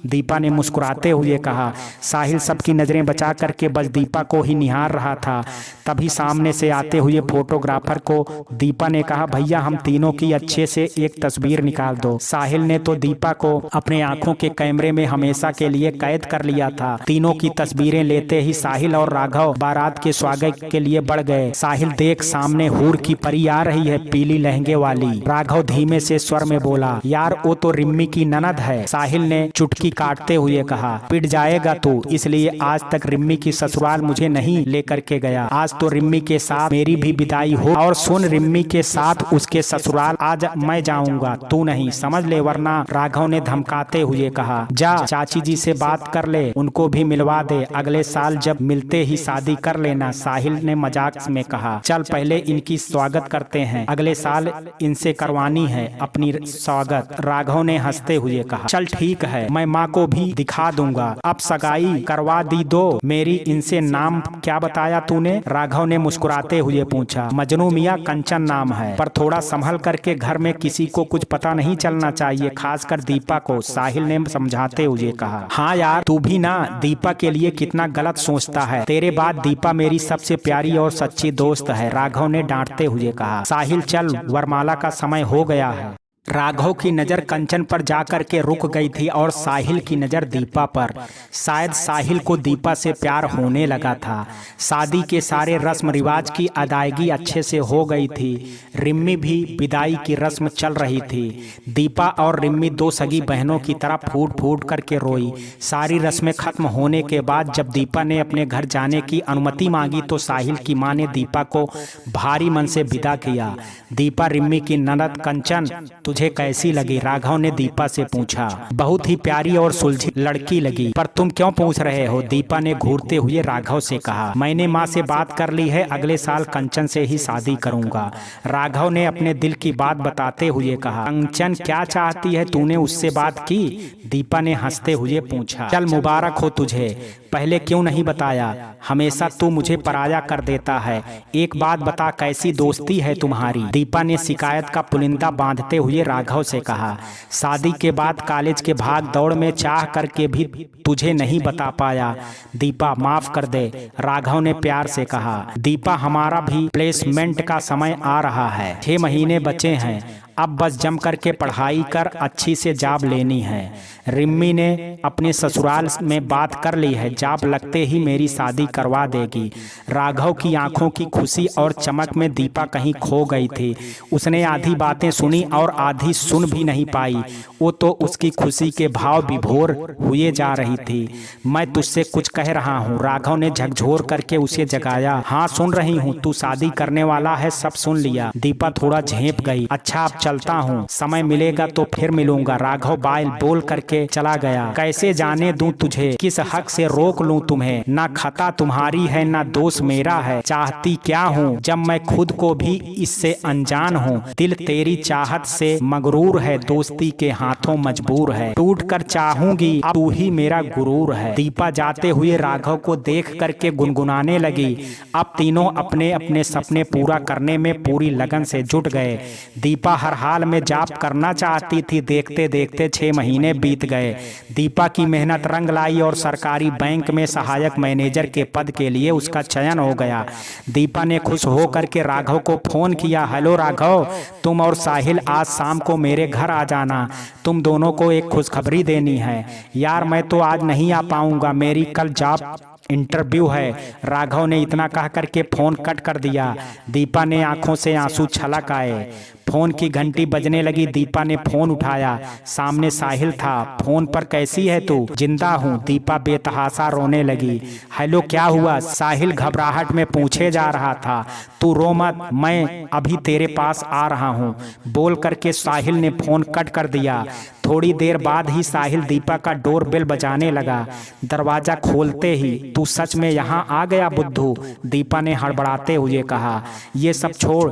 दीपा ने मुस्कुराते हुए कहा। साहिल सबकी नजरें बचा करके बस दीपा को ही निहार रहा था। तभी सामने से आते हुए फोटोग्राफर को दीपा ने कहा, भैया हम तीनों की अच्छे से एक तस्वीर निकाल दो। साहिल ने तो दीपा को अपने आंखों के कैमरे में हमेशा के लिए कैद कर लिया था। तीनों की तस्वीरें लेते ही साहिल और राघव बारात के स्वागत के लिए बढ़ गए। साहिल देख सामने हूर की परी आ रही है, पीली लहंगे वाली। राघव धीमे से स्वर में बोला, यार वो तो रिम्मी की ननद है। साहिल ने चुटकी काटते हुए कहा, पिट जाएगा तू, इसलिए आज तक रिम्मी की ससुराल मुझे नहीं लेकर के गया। आज तो रिम्मी के साथ मेरी भी विदाई हो, और सुन, रिम्मी के साथ उसके ससुराल आज मैं जाऊंगा, तू नहीं, समझ ले, वरना। राघव ने धमकाते हुए कहा, जा चाची जी से बात कर ले, उनको भी मिलवा दे, अगले साल जब मिलते ही शादी कर लेना। साहिल ने मजाक में कहा, चल पहले इनकी स्वागत करते हैं, अगले साल इनसे करवानी है अपनी स्वागत। राघव ने हंसते हुए कहा, चल ठीक है, मैं माँ को भी दिखा दूंगा, अब सगाई करवा दी दो मेरी इनसे। नाम क्या बताया तूने? राघव ने मुस्कुराते हुए पूछा। मजनू मियाँ कंचन नाम है, पर थोड़ा संभल करके, घर में किसी को कुछ पता नहीं चलना चाहिए, खासकर दीपा को, साहिल ने समझाते हुए कहा। हाँ यार, तू भी ना दीपा के लिए कितना गलत सोचता है, तेरे बाद दीपा मेरी सबसे प्यारी और सच्ची दोस्त है, राघव ने डांटते हुए कहा। साहिल चल, वरमाला का समय हो गया है। राघव की नज़र कंचन पर जाकर के रुक गई थी और साहिल की नज़र दीपा पर। शायद साहिल को दीपा से प्यार होने लगा था। शादी के सारे रस्म रिवाज की अदायगी अच्छे से हो गई थी। रिम्मी भी विदाई की रस्म चल रही थी। दीपा और रिम्मी दो सगी बहनों की तरह फूट फूट करके रोई। सारी रस्में खत्म होने के बाद जब दीपा ने अपने घर जाने की अनुमति मांगी तो साहिल की मां ने दीपा को भारी मन से विदा किया। दीपा रिम्मी की ननद कंचन, तुझे कैसी लगी? राघव ने दीपा से पूछा। बहुत ही प्यारी और सुलझी लड़की लगी, पर तुम क्यों पूछ रहे हो? दीपा ने घूरते हुए राघव से कहा। मैंने माँ से बात कर ली है, अगले साल कंचन से ही शादी करूंगा। राघव ने अपने दिल की बात बताते हुए कहा। कंचन क्या चाहती है, तूने उससे बात की? दीपा ने हंसते हुए पूछा। चल मुबारक हो तुझे, पहले क्यों नहीं बताया? हमेशा तू मुझे पराया कर देता है। एक बात बता, कैसी दोस्ती है तुम्हारी? दीपा ने शिकायत का पुलिंदा बांधते हुए राघव से कहा। शादी के बाद कॉलेज के भाग दौड़ में चाह करके भी तुझे नहीं बता पाया। दीपा माफ कर दे, राघव ने प्यार से कहा। दीपा, हमारा भी प्लेसमेंट का समय आ रहा है, 6 महीने बचे हैं, अब बस जम करके पढ़ाई कर, अच्छी से जॉब लेनी है। रिम्मी ने अपने ससुराल में बात कर ली है, जॉब लगते ही मेरी शादी करवा देगी। राघव की आंखों की खुशी और चमक में दीपा कहीं खो गई थी। उसने आधी बातें सुनी और आधी सुन भी नहीं पाई। वो तो उसकी खुशी के भाव विभोर हुए जा रही थी। मैं तुझसे कुछ कह रहा हूँ, राघव ने झकझोर करके उसे जगाया। हाँ सुन रही हूँ, तू शादी करने वाला है, सब सुन लिया। दीपा थोड़ा झेंप गई। अच्छा अब चलता हूँ, समय मिलेगा तो फिर मिलूंगा। राघव बाइल बोल करके चला गया। कैसे जाने दूं तुझे, किस हक से रोक लूं तुम्हें? ना खता तुम्हारी है ना दोष मेरा है। चाहती क्या हूँ जब मैं खुद को भी इससे अनजान हूँ। दिल तेरी चाहत से मगरूर है, दोस्ती के हाथों मजबूर है। टूट कर चाहूंगी अब तू ही मेरा गुरूर है। दीपा जाते हुए राघव को देख करके गुनगुनाने लगी। अब तीनों अपने अपने सपने पूरा करने में पूरी लगन से जुट गए। दीपा हर हाल में जॉब करना चाहती थी। देखते देखते 6 महीने बीत गए। दीपा की मेहनत रंग लाई और सरकारी बैंक में सहायक मैनेजर के पद के लिए उसका चयन हो गया। दीपा ने खुश होकर के राघव को फोन किया। हेलो राघव, तुम और साहिल आज शाम को मेरे घर आ जाना, तुम दोनों को एक खुशखबरी देनी है। यार मैं तो आज नहीं आ पाऊंगा, मेरी कल जॉब इंटरव्यू है। राघव ने इतना कह करके फोन कट कर दिया। दीपा ने आंखों से आंसू छलक आए। फोन की घंटी बजने लगी। दीपा ने फोन उठाया। सामने साहिल था। फोन पर कैसी है तू? जिंदा हूँ। दीपा बेतहासा रोने लगी। हेलो क्या हुआ? साहिल घबराहट में पूछे जा रहा था। तू रो मत, मैं अभी तेरे पास आ रहा हूँ, बोल करके साहिल ने फोन कट कर दिया। थोड़ी देर बाद ही साहिल दीपा का डोरबेल बजाने लगा। दरवाजा खोलते ही, तू सच में यहाँ आ गया बुद्धू? दीपा ने हड़बड़ाते हुए कहा। ये सब छोड़,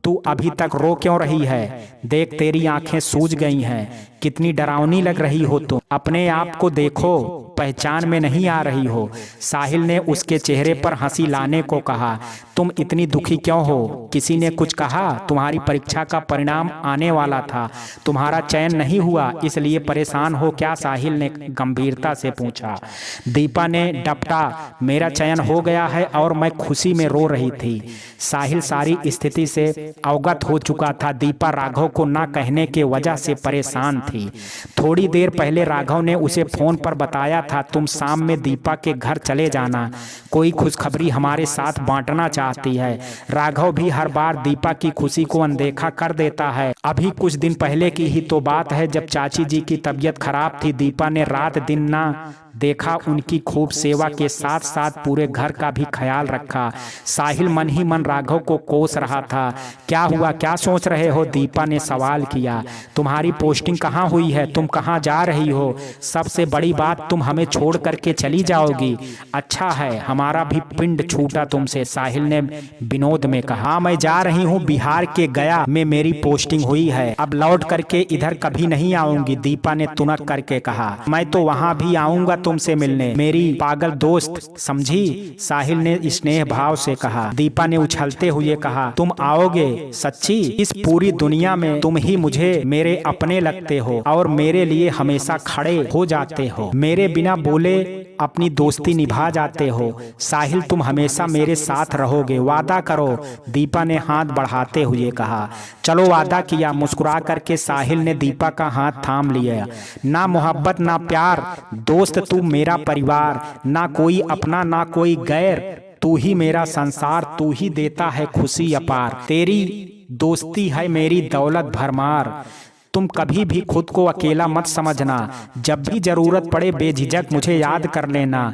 तू अभी तक रो क्यों रही है? देख तेरी आंखें सूज गई हैं, कितनी डरावनी लग रही हो तुम। अपने आप को देखो, पहचान में नहीं आ रही हो। साहिल ने उसके चेहरे पर हंसी लाने को कहा। तुम इतनी दुखी क्यों हो? किसी ने कुछ कहा? तुम्हारी परीक्षा का परिणाम आने वाला था, तुम्हारा चयन नहीं हुआ, इसलिए परेशान हो क्या? साहिल ने गंभीरता से पूछा। दीपा ने डपटा। मेरा चयन हो गया है और मैं खुशी में रो रही थी। साहिल सारी स्थिति से अवगत हो चुका था। दीपा राघव को ना कहने के वजह से परेशान थी। थोड़ी देर पहले राघव ने उसे फोन पर बताया था तुम शाम में दीपा के घर चले जाना, कोई खुशखबरी हमारे साथ बांटना चाहती है। राघव भी हर बार दीपा की खुशी को अनदेखा कर देता है। अभी कुछ दिन पहले की ही तो बात है जब चाची जी की तबीयत खराब थी। दीपा ने रात दिन ना देखा, उनकी खूब सेवा के साथ साथ पूरे घर का भी ख्याल रखा। साहिल मन ही मन राघव को कोस रहा था। क्या हुआ, क्या सोच रहे हो? दीपा ने सवाल किया। तुम्हारी पोस्टिंग कहाँ हुई है? तुम कहाँ जा रही हो? सबसे बड़ी बात, तुम हमें छोड़ करके चली जाओगी? अच्छा है, हमारा भी पिंड छूटा तुमसे, साहिल ने विनोद में कहा। मैं जा रही हूँ, बिहार के गया में मेरी पोस्टिंग हुई है, अब लौट करके इधर कभी नहीं आऊंगी, दीपा ने तुनक करके कहा। मैं तो वहाँ भी आऊंगा तुमसे मिलने, मेरी पागल दोस्त, समझी? साहिल ने स्नेह भाव से कहा। दीपा ने उछलते हुए कहा, तुम आओगे? सच्ची? इस पूरी दुनिया में तुम ही मुझे मेरे अपने लगते हो और मेरे लिए हमेशा खड़े हो जाते हो, मेरे बिना बोले अपनी दोस्ती निभा जाते हो। साहिल, तुम हमेशा मेरे साथ रहोगे, वादा करो, दीपा ने हाथ बढ़ाते हुए कहा। चलो, वादा किया। मुस्कुरा करके साहिल ने दीपा का हाथ थाम लिया। ना मोहब्बत ना प्यार, दोस्त तू मेरा परिवार, ना कोई अपना ना कोई गैर, तू ही मेरा संसार, तू ही देता है खुशी अपार, तेरी दोस्ती है मेरी दौलत भरमार। तुम कभी भी खुद को अकेला मत समझना, जब भी जरूरत पड़े बेझिझक मुझे याद कर लेना,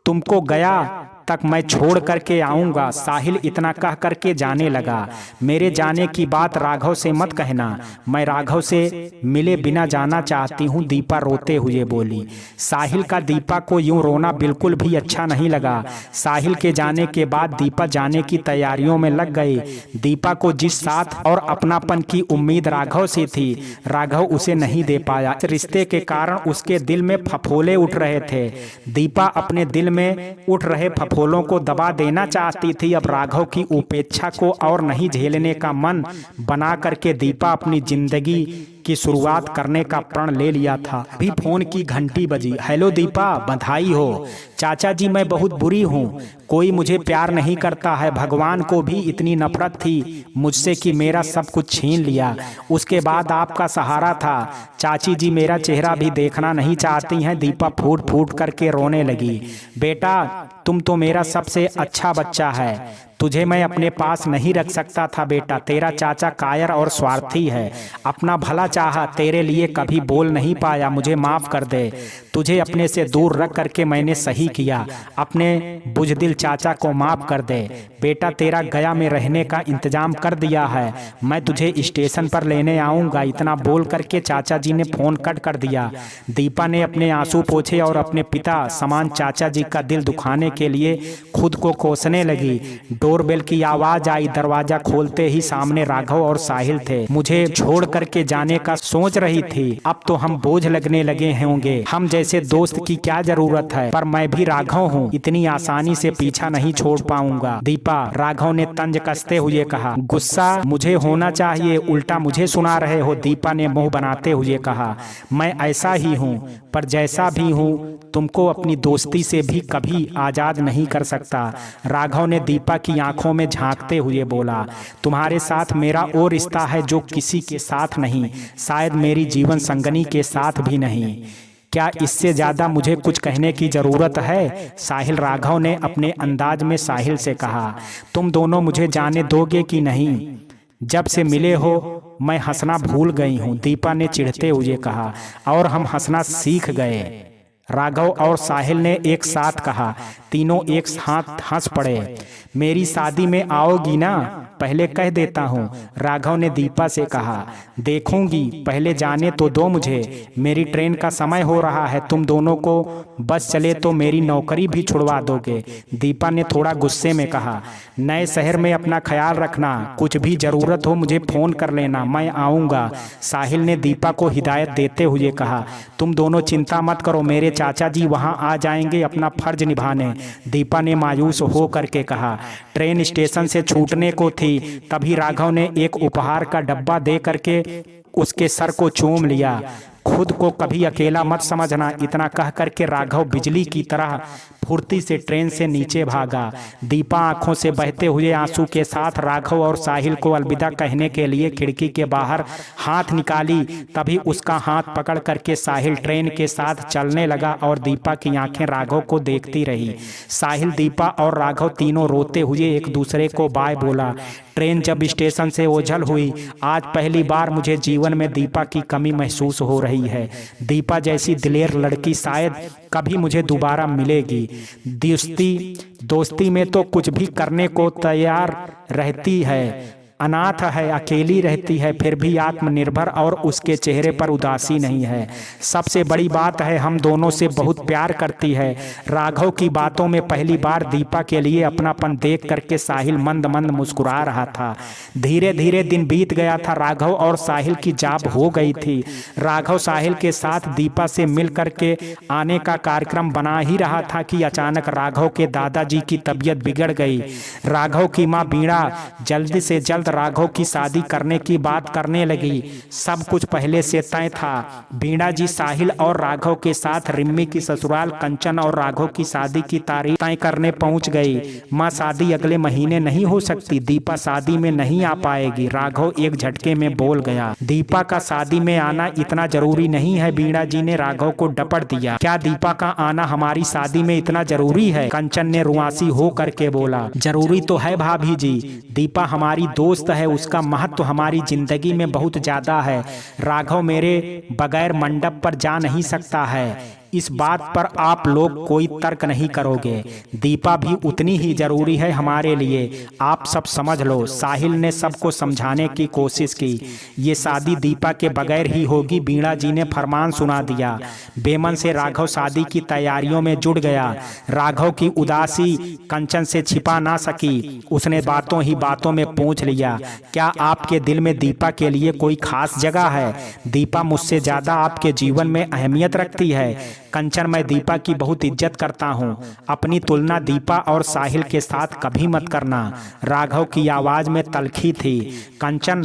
तुमको गया तक मैं छोड़ करके आऊंगा। साहिल इतना कह करके जाने लगा। मेरे जाने की बात राघव से मत कहना, मैं राघव से मिले बिना जाना चाहती हूँ, दीपा रोते हुए बोली। साहिल का दीपा को यूं रोना बिल्कुल भी अच्छा नहीं लगा। साहिल के जाने के बाद दीपा जाने की तैयारियों में लग गई। दीपा को जिस साथ और अपनापन की उम्मीद राघव से थी, राघव उसे नहीं दे पाया। इस रिश्ते के कारण उसके दिल में फफोले उठ रहे थे। दीपा अपने दिल में उठ रहे फूलों को दबा देना चाहती थी। अब राघव की उपेक्षा को और नहीं झेलने का मन बना करके दीपा अपनी जिंदगी की शुरुआत करने का प्रण ले लिया था। अभी फोन की घंटी बजी। हेलो दीपा, बधाई हो। चाचा जी, मैं बहुत बुरी हूँ, कोई मुझे प्यार नहीं करता है। भगवान को भी इतनी नफरत थी मुझसे कि मेरा सब कुछ छीन लिया, उसके बाद आपका सहारा था। चाची जी मेरा चेहरा भी देखना नहीं चाहती हैं। दीपा फूट फूट करके रोने लगी। बेटा, तुम तो मेरा सबसे अच्छा बच्चा है, तुझे मैं अपने पास नहीं रख सकता था बेटा। तेरा चाचा कायर और स्वार्थी है, अपना भला चाहा, तेरे लिए कभी बोल नहीं पाया, मुझे माफ कर दे। तुझे अपने से दूर रख करके मैंने सही किया, अपने बुजदिल चाचा को माफ कर दे बेटा। तेरा गया में रहने का इंतजाम कर दिया है, मैं तुझे स्टेशन पर लेने आऊँगा। इतना बोल करके चाचा जी ने फोन कट कर दिया। दीपा ने अपने आंसू पोंछे और अपने पिता समान चाचा जी का दिल दुखाने के लिए खुद को कोसने लगी। डोरबेल की आवाज आई। दरवाजा खोलते ही सामने राघव और साहिल थे। मुझे छोड़ करके जाने का सोच रही थी, अब तो हम बोझ लगने लगे होंगे। हम जैसे दोस्त की क्या जरूरत है, पर मैं भी राघव हूँ, इतनी आसानी से पीछा नहीं छोड़ पाऊंगा। दीपा, राघव ने तंज कसते हुए कहा। गुस्सा मुझे होना चाहिए, उल्टा मुझे सुना रहे हो, दीपा ने मुंह बनाते हुए कहा। मैं ऐसा ही हूँ, पर जैसा भी हूँ तुमको अपनी दोस्ती से भी कभी आजाद नहीं कर सकता। राघव ने दीपा की आंखों में झांकते हुए बोला। तुम्हारे साथ मेरा वो रिश्ता है जो किसी के साथ नहीं, शायद मेरी जीवन संगनी के साथ भी नहीं। क्या इससे ज्यादा मुझे कुछ कहने की जरूरत है? साहिल, राघव ने अपने अंदाज में साहिल से कहा। तुम दोनों मुझे जाने दोगे कि नहीं? जब से मिले हो मैं हंसना भूल गई हूँ, दीपा ने चिढ़ते हुए कहा। और हम हंसना सीख गए, राघव और साहिल ने एक साथ कहा। तीनों एक साथ हंस पड़े। मेरी शादी में आओगी ना? पहले कह देता हूँ, राघव ने दीपा से कहा। देखूंगी, पहले जाने तो दो मुझे, मेरी ट्रेन का समय हो रहा है। तुम दोनों को बस चले तो मेरी नौकरी भी छुड़वा दोगे, दीपा ने थोड़ा गुस्से में कहा। नए शहर में अपना ख्याल रखना, कुछ भी जरूरत हो मुझे फोन कर लेना, मैं आऊँगा, साहिल ने दीपा को हिदायत देते हुए कहा। तुम दोनों चिंता मत करो, मेरे चाचा जी वहाँ आ जाएंगे अपना फर्ज निभाने, दीपा ने मायूस हो करके कहा। ट्रेन स्टेशन से छूटने को थी, तभी राघव ने एक उपहार का डब्बा दे करके उसके सर को चूम लिया। खुद को कभी अकेला मत समझना। इतना कह करके राघव बिजली की तरह फुर्ती से ट्रेन से नीचे भागा। दीपा आंखों से बहते हुए आंसू के साथ राघव और साहिल को अलविदा कहने के लिए खिड़की के बाहर हाथ निकाली। तभी उसका हाथ पकड़ करके साहिल ट्रेन के साथ चलने लगा और दीपा की आंखें राघव को देखती रही। साहिल, दीपा और राघव तीनों रोते हुए एक दूसरे को बाय बोला। ट्रेन जब स्टेशन से ओझल हुई, आज पहली बार मुझे जीवन में दीपा की कमी महसूस हो रही है। दीपा जैसी दिलेर लड़की शायद कभी मुझे दोबारा मिलेगी। दोस्ती में तो कुछ भी करने को तैयार रहती है, अनाथ है, अकेली रहती है, फिर भी आत्मनिर्भर और उसके चेहरे पर उदासी नहीं है। सबसे बड़ी बात है हम दोनों से बहुत प्यार करती है। राघव की बातों में पहली बार दीपा के लिए अपनापन देख करके साहिल मंद मंद मुस्कुरा रहा था। धीरे धीरे दिन बीत गया था। राघव और साहिल की जाब हो गई थी। राघव साहिल के साथ दीपा से मिल करके आने का कार्यक्रम बना ही रहा था कि अचानक राघव के दादाजी की तबीयत बिगड़ गई। राघव की माँ बीणा जल्द से जल्द राघव की शादी करने की बात करने लगी। सब कुछ पहले से तय था। बीणा जी साहिल और राघव के साथ रिम्मी की ससुराल कंचन और राघव की शादी की तारीख तय करने पहुंच गई। माँ, शादी अगले महीने नहीं हो सकती, दीपा शादी में नहीं आ पाएगी, राघव एक झटके में बोल गया। दीपा का शादी में आना इतना जरूरी नहीं है, बीणा जी ने राघव को डपट दिया। क्या दीपा का आना हमारी शादी में इतना जरूरी है? कंचन ने रुआसी हो करके बोला। जरूरी तो है भाभी जी, दीपा हमारी दोस्त है, उसका महत्व हमारी जिंदगी में बहुत ज्यादा है। राघव मेरे बगैर मंडप पर जा नहीं सकता है, इस बात पर आप लोग कोई तर्क नहीं करोगे। दीपा भी उतनी ही जरूरी है हमारे लिए, आप सब समझ लो। साहिल ने सबको समझाने की कोशिश की। ये शादी दीपा के बगैर ही होगी, बीणा जी ने फरमान सुना दिया। बेमन से राघव शादी की तैयारियों में जुट गया। राघव की उदासी कंचन से छिपा ना सकी। उसने बातों ही बातों में पूछ लिया, क्या आपके दिल में दीपा के लिए कोई खास जगह है? दीपा मुझसे ज्यादा आपके जीवन में अहमियत रखती है। कंचन, मैं दीपा की बहुत इज्जत करता हूँ, अपनी तुलना दीपा और साहिल के साथ कभी मत करना। राघव की आवाज में तलखी थी। कंचन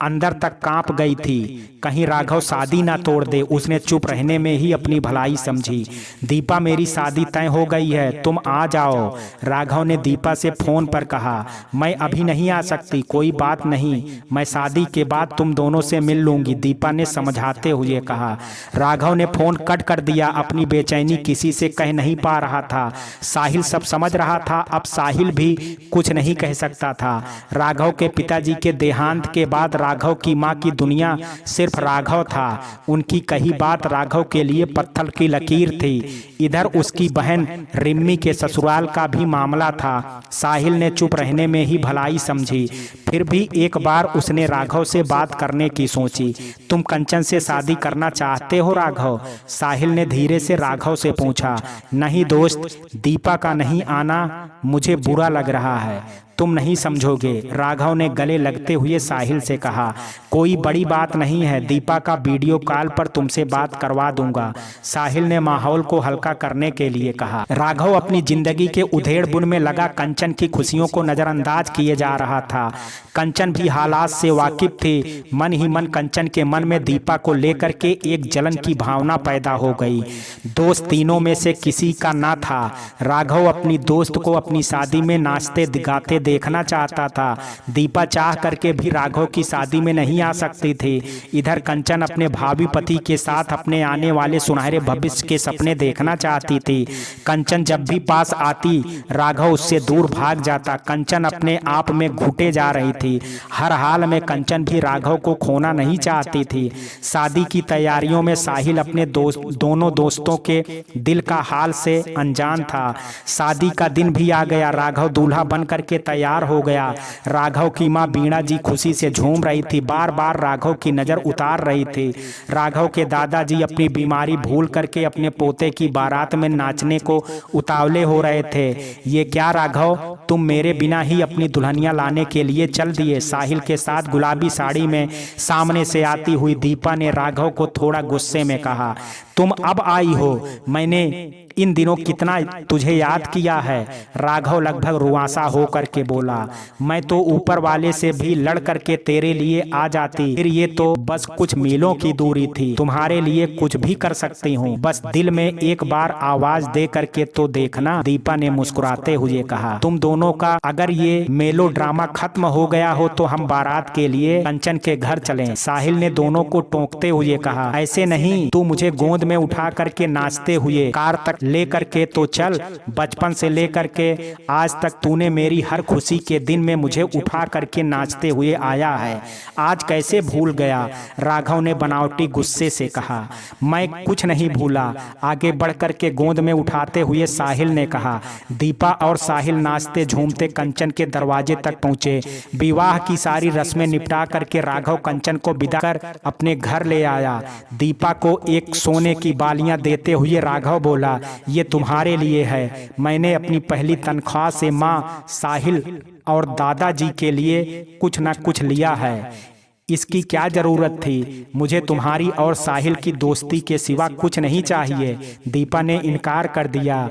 अंदर तक कांप गई थी, कहीं राघव शादी ना तोड़ दे। उसने चुप रहने में ही अपनी भलाई समझी। दीपा, मेरी शादी तय हो गई है, तुम आ जाओ, राघव ने दीपा से फोन पर कहा। मैं अभी नहीं आ सकती, कोई बात नहीं, मैं शादी के बाद तुम दोनों से मिल लूंगी, दीपा ने समझाते हुए कहा। राघव ने फोन कट कर दिया। अपनी बेचैनी किसी से कह नहीं पा रहा था। साहिल सब समझ रहा था, अब साहिल भी कुछ नहीं कह सकता था। राघव के पिताजी के देहांत के बाद राघव की माँ की दुनिया सिर्फ राघव था। उनकी कही बात राघव के लिए पत्थर की लकीर थी। इधर उसकी बहन रिम्मी के ससुराल का भी मामला था। साहिल ने चुप रहने में ही भलाई समझी। फिर भी एक बार उसने राघव से बात करने की सोची। तुम कंचन से शादी करना चाहते हो राघव? साहिल ने धीरे से राघव से पूछा। नहीं दोस्त, दीपा का नहीं आना मुझे बुरा लग रहा है, तुम नहीं समझोगे, राघव ने गले लगते हुए साहिल से कहा। कोई बड़ी बात नहीं है, दीपा का वीडियो कॉल पर तुमसे बात करवा दूंगा, साहिल ने माहौल को हल्का करने के लिए कहा। राघव अपनी जिंदगी के उधेड़ बुन में लगा कंचन की खुशियों को नजरअंदाज किए जा रहा था। कंचन भी हालात से वाकिफ थी। मन ही मन कंचन के मन में दीपा को लेकर के एक जलन की भावना पैदा हो गई। दोस्त तीनों में से किसी का ना था। राघव अपनी दोस्त को अपनी शादी में नाचते गाते देखना चाहता था। दीपा चाह करके भी राघव की शादी में नहीं आ सकती थी। इधर कंचन अपने भावी पति के साथ अपने आने वाले सुनहरे भविष्य के सपने देखना चाहती थी। कंचन जब भी पास आती राघव उससे दूर भाग जाता। कंचन अपने आप में घुटे जा रही थी। हर हाल में कंचन भी राघव को खोना नहीं चाहती थी। शादी की तैयारियों में साहिल अपने दोनों दोस्तों के दिल का हाल से अनजान था। शादी का दिन भी आ गया। राघव दूल्हा बन करके तैयार हो गया। राघव की माँ बीणा जी खुशी से झूम रही थी, बार बार राघव की नजर उतार रही थी। राघव के दादाजी अपनी बीमारी भूल करके अपने पोते की बारात में नाचने को उतावले हो रहे थे। ये क्या राघव, तुम मेरे बिना ही अपनी दुल्हनिया लाने के लिए चल दिए? साहिल के साथ गुलाबी साड़ी में सामने से आती हुई दीपा ने राघव को थोड़ा गुस्से में कहा। तुम अब आई हो, मैंने इन दिनों कितना तुझे याद किया है। राघव लगभग रुआंसा हो करके बोला, मैं तो ऊपर वाले से भी लड़ करके तेरे लिए आ जाती, फिर ये तो बस कुछ मीलों की दूरी थी। तुम्हारे लिए कुछ भी कर सकती हूँ, बस दिल में एक बार आवाज दे करके तो देखना। दीपा ने मुस्कुराते हुए कहा, तुम दोनों का अगर ये मेलो ड्रामा खत्म हो गया हो तो हम बारात के लिए कंचन के घर चलें। साहिल ने दोनों को टोकते हुए कहा, ऐसे नहीं, तू मुझे गोद में उठा करके नाचते हुए कार तक ले करके तो चल। बचपन से लेकर के आज तक तूने मेरी हर खुशी के दिन में मुझे उठा करके नाचते हुए आया है, आज कैसे भूल गया। राघव ने बनावटी गुस्से से कहा, मैं कुछ नहीं भूला। आगे बढ़ करके गोद में उठाते हुए साहिल ने कहा। दीपा और साहिल नाचते झूमते कंचन के दरवाजे तक पहुंचे। विवाह की सारी रस्में निपटा करके राघव कंचन को विदा कर अपने घर ले आया। दीपा को एक सोने की बालियां देते हुए राघव बोला, ये तुम्हारे लिए है, मैंने अपनी पहली तनख्वाह से माँ, साहिल और दादाजी के लिए कुछ न कुछ लिया है। इसकी क्या जरूरत थी, मुझे तुम्हारी और साहिल की दोस्ती के सिवा कुछ नहीं चाहिए। दीपा ने इनकार कर दिया।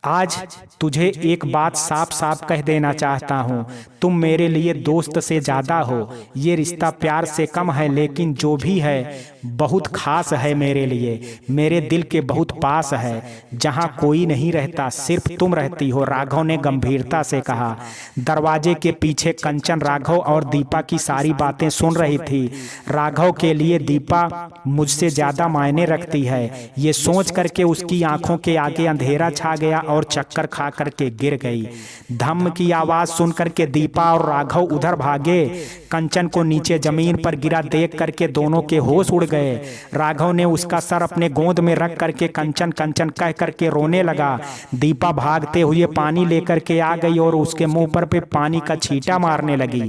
आज तुझे एक बात साफ साफ कह देना चाहता हूँ, तुम मेरे लिए दोस्त से ज्यादा हो। ये रिश्ता प्यार से कम है, लेकिन जो भी है बहुत खास है मेरे लिए, मेरे दिल के बहुत पास है, जहाँ कोई नहीं रहता, सिर्फ तुम रहती हो। राघव ने गंभीरता से कहा। दरवाजे के पीछे कंचन राघव और दीपा की सारी बातें सुन रही थी। राघव के लिए दीपा मुझसे ज्यादा मायने रखती है, ये सोच करके उसकी आंखों के आगे अंधेरा छा गया और चक्कर खा करके गिर गई। धम्म की आवाज सुन करके दीपा और राघव उधर भागे। कंचन को नीचे जमीन पर गिरा देख करके दोनों के होश उड़ गए। राघव ने उसका सर अपने गोद में रख करके कंचन कंचन कह करके रोने लगा। दीपा भागते हुए पानी लेकर के आ गई और उसके मुंह पर पे पानी का छींटा मारने लगी।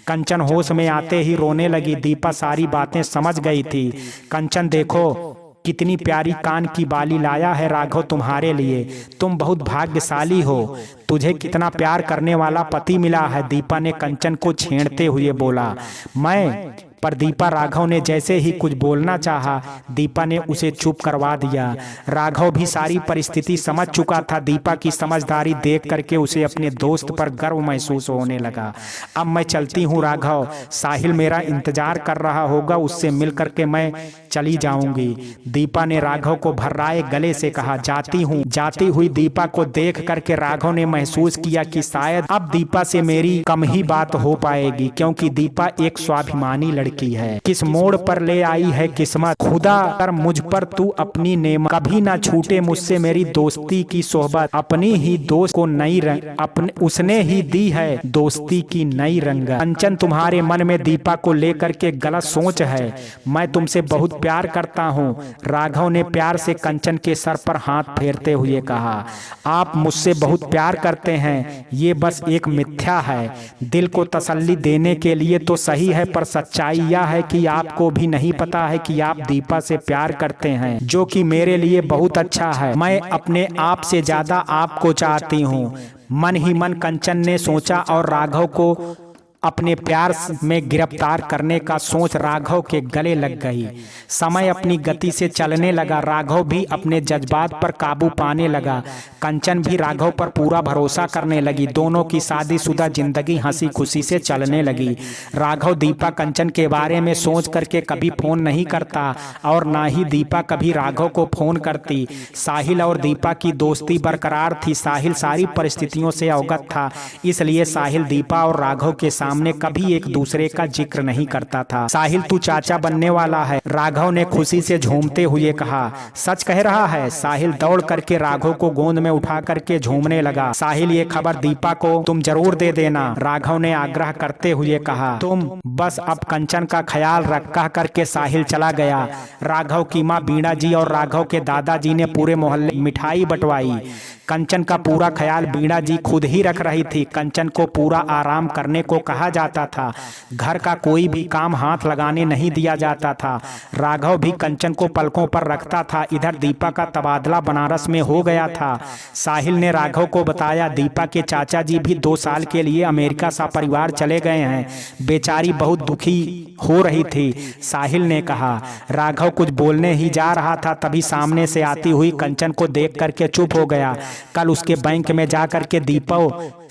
कंचन होश में आते ही रोने लगी। दीपा सारी बातें समझ गई थी। कंचन देखो, कितनी प्यारी कान की बाली लाया है राघव तुम्हारे लिए, तुम बहुत भाग्यशाली हो, तुझे कितना प्यार करने वाला पति मिला है। दीपा ने कंचन को छेड़ते हुए बोला। मैं पर दीपा राघव ने जैसे ही कुछ बोलना चाहा, दीपा ने उसे चुप करवा दिया। राघव भी सारी परिस्थिति समझ चुका था। दीपा की समझदारी देख करके उसे अपने दोस्त पर गर्व महसूस होने लगा। अब मैं चलती हूँ राघव, साहिल मेरा इंतजार कर रहा होगा, उससे मिल करके मैं चली जाऊंगी। दीपा ने राघव को भर्राए गले से कहा, जाती हूँ। जाती हुई दीपा को देख करके राघव ने महसूस किया कि शायद अब दीपा से मेरी कम ही बात हो पाएगी, क्योंकि दीपा एक स्वाभिमानी लड़की है। किस मोड़ पर ले आई है किस्मत, खुदा कर मुझ पर तू अपनी नेमत, कभी ना छूटे मुझसे मेरी दोस्ती की सोहबत। अपनी ही दोस्त को नई रंग उसने ही दी है दोस्ती की नई रंगत। कंचन तुम्हारे मन में दीपा को लेकर के गलत सोच है, मैं तुमसे बहुत प्यार करता हूँ। राघव ने प्यार से कंचन के सर पर हाथ फेरते हुए कहा, आप मुझसे बहुत प्यार करते हैं, ये बस एक मिथ्या है। दिल को तसल्ली देने के लिए तो सही है, पर सच्चाई यह है कि आपको भी नहीं पता है कि आप दीपा से प्यार करते हैं, जो कि मेरे लिए बहुत अच्छा है। मैं अपने आप से ज्यादा आपको चाहती हूँ। मन ही मन कंचन ने सोचा और राघव को अपने प्यार में गिरफ्तार करने का सोच राघव के गले लग गई। समय अपनी गति से चलने लगा। राघव भी अपने जज्बात पर काबू पाने लगा। कंचन भी राघव पर पूरा भरोसा करने लगी। दोनों की शादीशुदा जिंदगी हंसी खुशी से चलने लगी। राघव दीपा कंचन के बारे में सोच करके कभी फोन नहीं करता और ना ही दीपा कभी राघव को फोन करती। साहिल और दीपा की दोस्ती बरकरार थी। साहिल सारी परिस्थितियों से अवगत था, इसलिए साहिल दीपा और राघव के सामने कभी एक दूसरे का जिक्र नहीं करता था। साहिल तू चाचा बनने वाला है, राघव ने खुशी से झूमते हुए कहा। सच कह रहा है? साहिल दौड़ करके राघव को गोद में उठा करके झूमने लगा। साहिल ये खबर दीपा को तुम जरूर दे देना, राघव ने आग्रह करते हुए कहा। तुम बस अब कंचन का ख्याल रख, कह करके साहिल चला गया। राघव की माँ बीणा जी और राघव के दादाजी ने पूरे मोहल्ले मिठाई बंटवाई। कंचन का पूरा ख्याल वीणा जी खुद ही रख रही थी। कंचन को पूरा आराम करने को कहा जाता था, घर का कोई भी काम हाथ लगाने नहीं दिया जाता था। राघव भी कंचन को पलकों पर रखता था। इधर दीपा का तबादला बनारस में हो गया था। साहिल ने राघव को बताया, दीपा के चाचा जी भी 2 साल के लिए अमेरिका सपरिवार चले गए हैं। बेचारी बहुत दुखी हो रही थी। साहिल ने कहा। राघव कुछ बोलने ही जा रहा था, तभी सामने से आती हुई कंचन को देख करके चुप हो गया। कल उसके बैंक में जा करके दीपा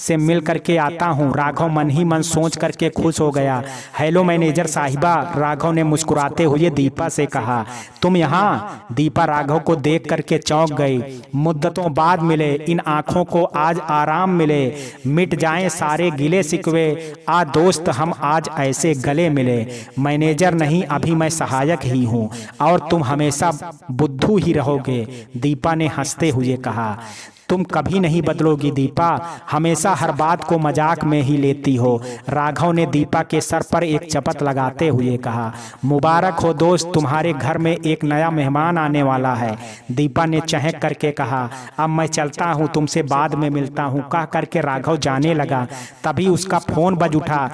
से मिल करके आता हूँ, राघव मन ही मन सोच करके खुश हो गया। हेलो मैनेजर साहिबा, राघव ने मुस्कुराते हुए दीपा से कहा। तुम यहाँ? दीपा राघव को देख करके चौंक गई। मुद्दतों बाद मिले, इन आंखों को आज आराम मिले, मिट जाएं सारे गिले शिकवे, आ दोस्त हम आज ऐसे गले मिले। मैनेजर नहीं, अभी मैं सहायक ही हूँ और तुम हमेशा बुद्धू ही रहोगे, दीपा ने हंसते हुए कहा। तुम कभी नहीं बदलोगी दीपा, हमेशा हर बात को मजाक में ही लेती हो, राघव ने दीपा के सर पर एक चपत लगाते हुए कहा। मुबारक हो दोस्त, तुम्हारे घर में एक नया मेहमान आने वाला है, दीपा ने चहक करके कहा। अब मैं चलता हूँ, तुमसे बाद में मिलता हूँ, कह करके राघव जाने लगा। तभी उसका फोन बज उठा।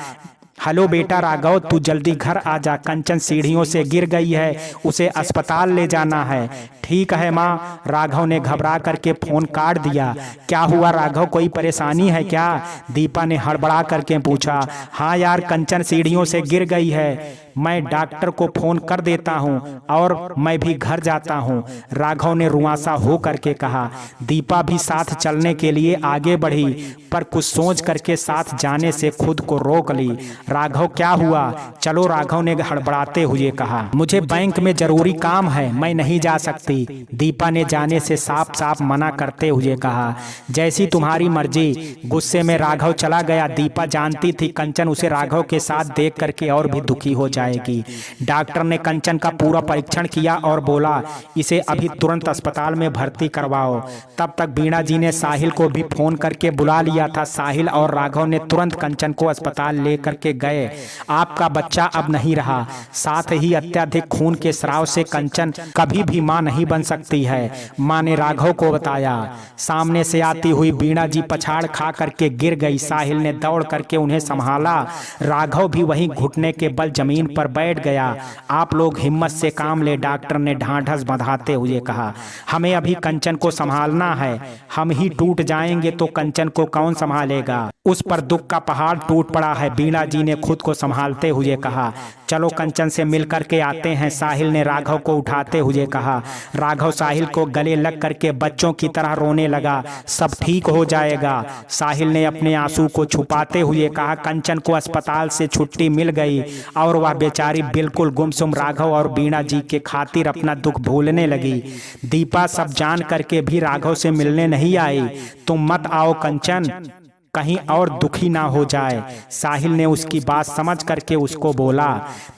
हेलो बेटा राघव, तू जल्दी घर आ जा, कंचन सीढ़ियों से गिर गई है, उसे अस्पताल ले जाना है। ठीक है माँ, राघव ने घबरा करके फोन काट दिया। क्या हुआ राघव, कोई परेशानी है क्या? दीपा ने हड़बड़ा करके पूछा। हाँ यार, कंचन सीढ़ियों से गिर गई है, मैं डॉक्टर को फोन कर देता हूँ और मैं भी घर जाता हूँ, राघव ने रुआंसा हो करके कहा। दीपा भी साथ चलने के लिए आगे बढ़ी, पर कुछ सोच करके साथ जाने से खुद को रोक ली। राघव क्या हुआ? चलो, राघव ने हड़बड़ाते हुए कहा। मुझे बैंक में जरूरी काम है, मैं नहीं जा सकती, दीपा ने जाने से साफ साफ मना करते हुए कहा। जैसी तुम्हारी मर्जी, गुस्से में राघव चला गया। दीपा जानती थी कंचन उसे राघव के साथ देख करके और भी दुखी हो जाएगी। डॉक्टर ने कंचन का पूरा परीक्षण किया और बोला, इसे अभी तुरंत अस्पताल में भर्ती करवाओ। तब तक वीणा जी ने साहिल को भी फोन करके बुला लिया था। साहिल और राघव ने तुरंत कंचन को अस्पताल ले करके गए। आपका बच्चा अब नहीं रहा, साथ ही अत्यधिक खून के स्राव से कंचन कभी भी मां नहीं बन सकती है, मां ने राघव को बताया। सामने से आती हुई वीणा जी पछाड़ खा करके गिर गई। साहिल ने दौड़ करके उन्हें संभाला। राघव भी वहीं घुटने के बल जमीन पर बैठ गया। आप लोग हिम्मत से काम ले, डॉक्टर ने ढांढस बंधाते हुए कहा। हमें अभी कंचन को संभालना है, हम ही टूट जाएंगे तो कंचन को कौन संभालेगा? उस पर दुख का पहाड़ टूट पड़ा है, वीणा जी ने खुद को संभालते हुए कहा। चलो कंचन से मिल करके आते हैं, साहिल ने राघव को उठाते हुए कहा। राघव साहिल को गले लग करके बच्चों की तरह रोने लगा। सब ठीक हो जाएगा, साहिल ने अपने आंसू को छुपाते हुए कहा। कंचन को अस्पताल से छुट्टी मिल गई और वह बेचारी बिल्कुल गुमसुम राघव और वीणा जी के खातिर अपना दुख भूलने लगी। दीपा सब जान करके भी राघव से मिलने नहीं आई। तुम मत आओ कंचन, कहीं और दुखी ना हो जाए, साहिल ने उसकी बात समझ करके उसको बोला।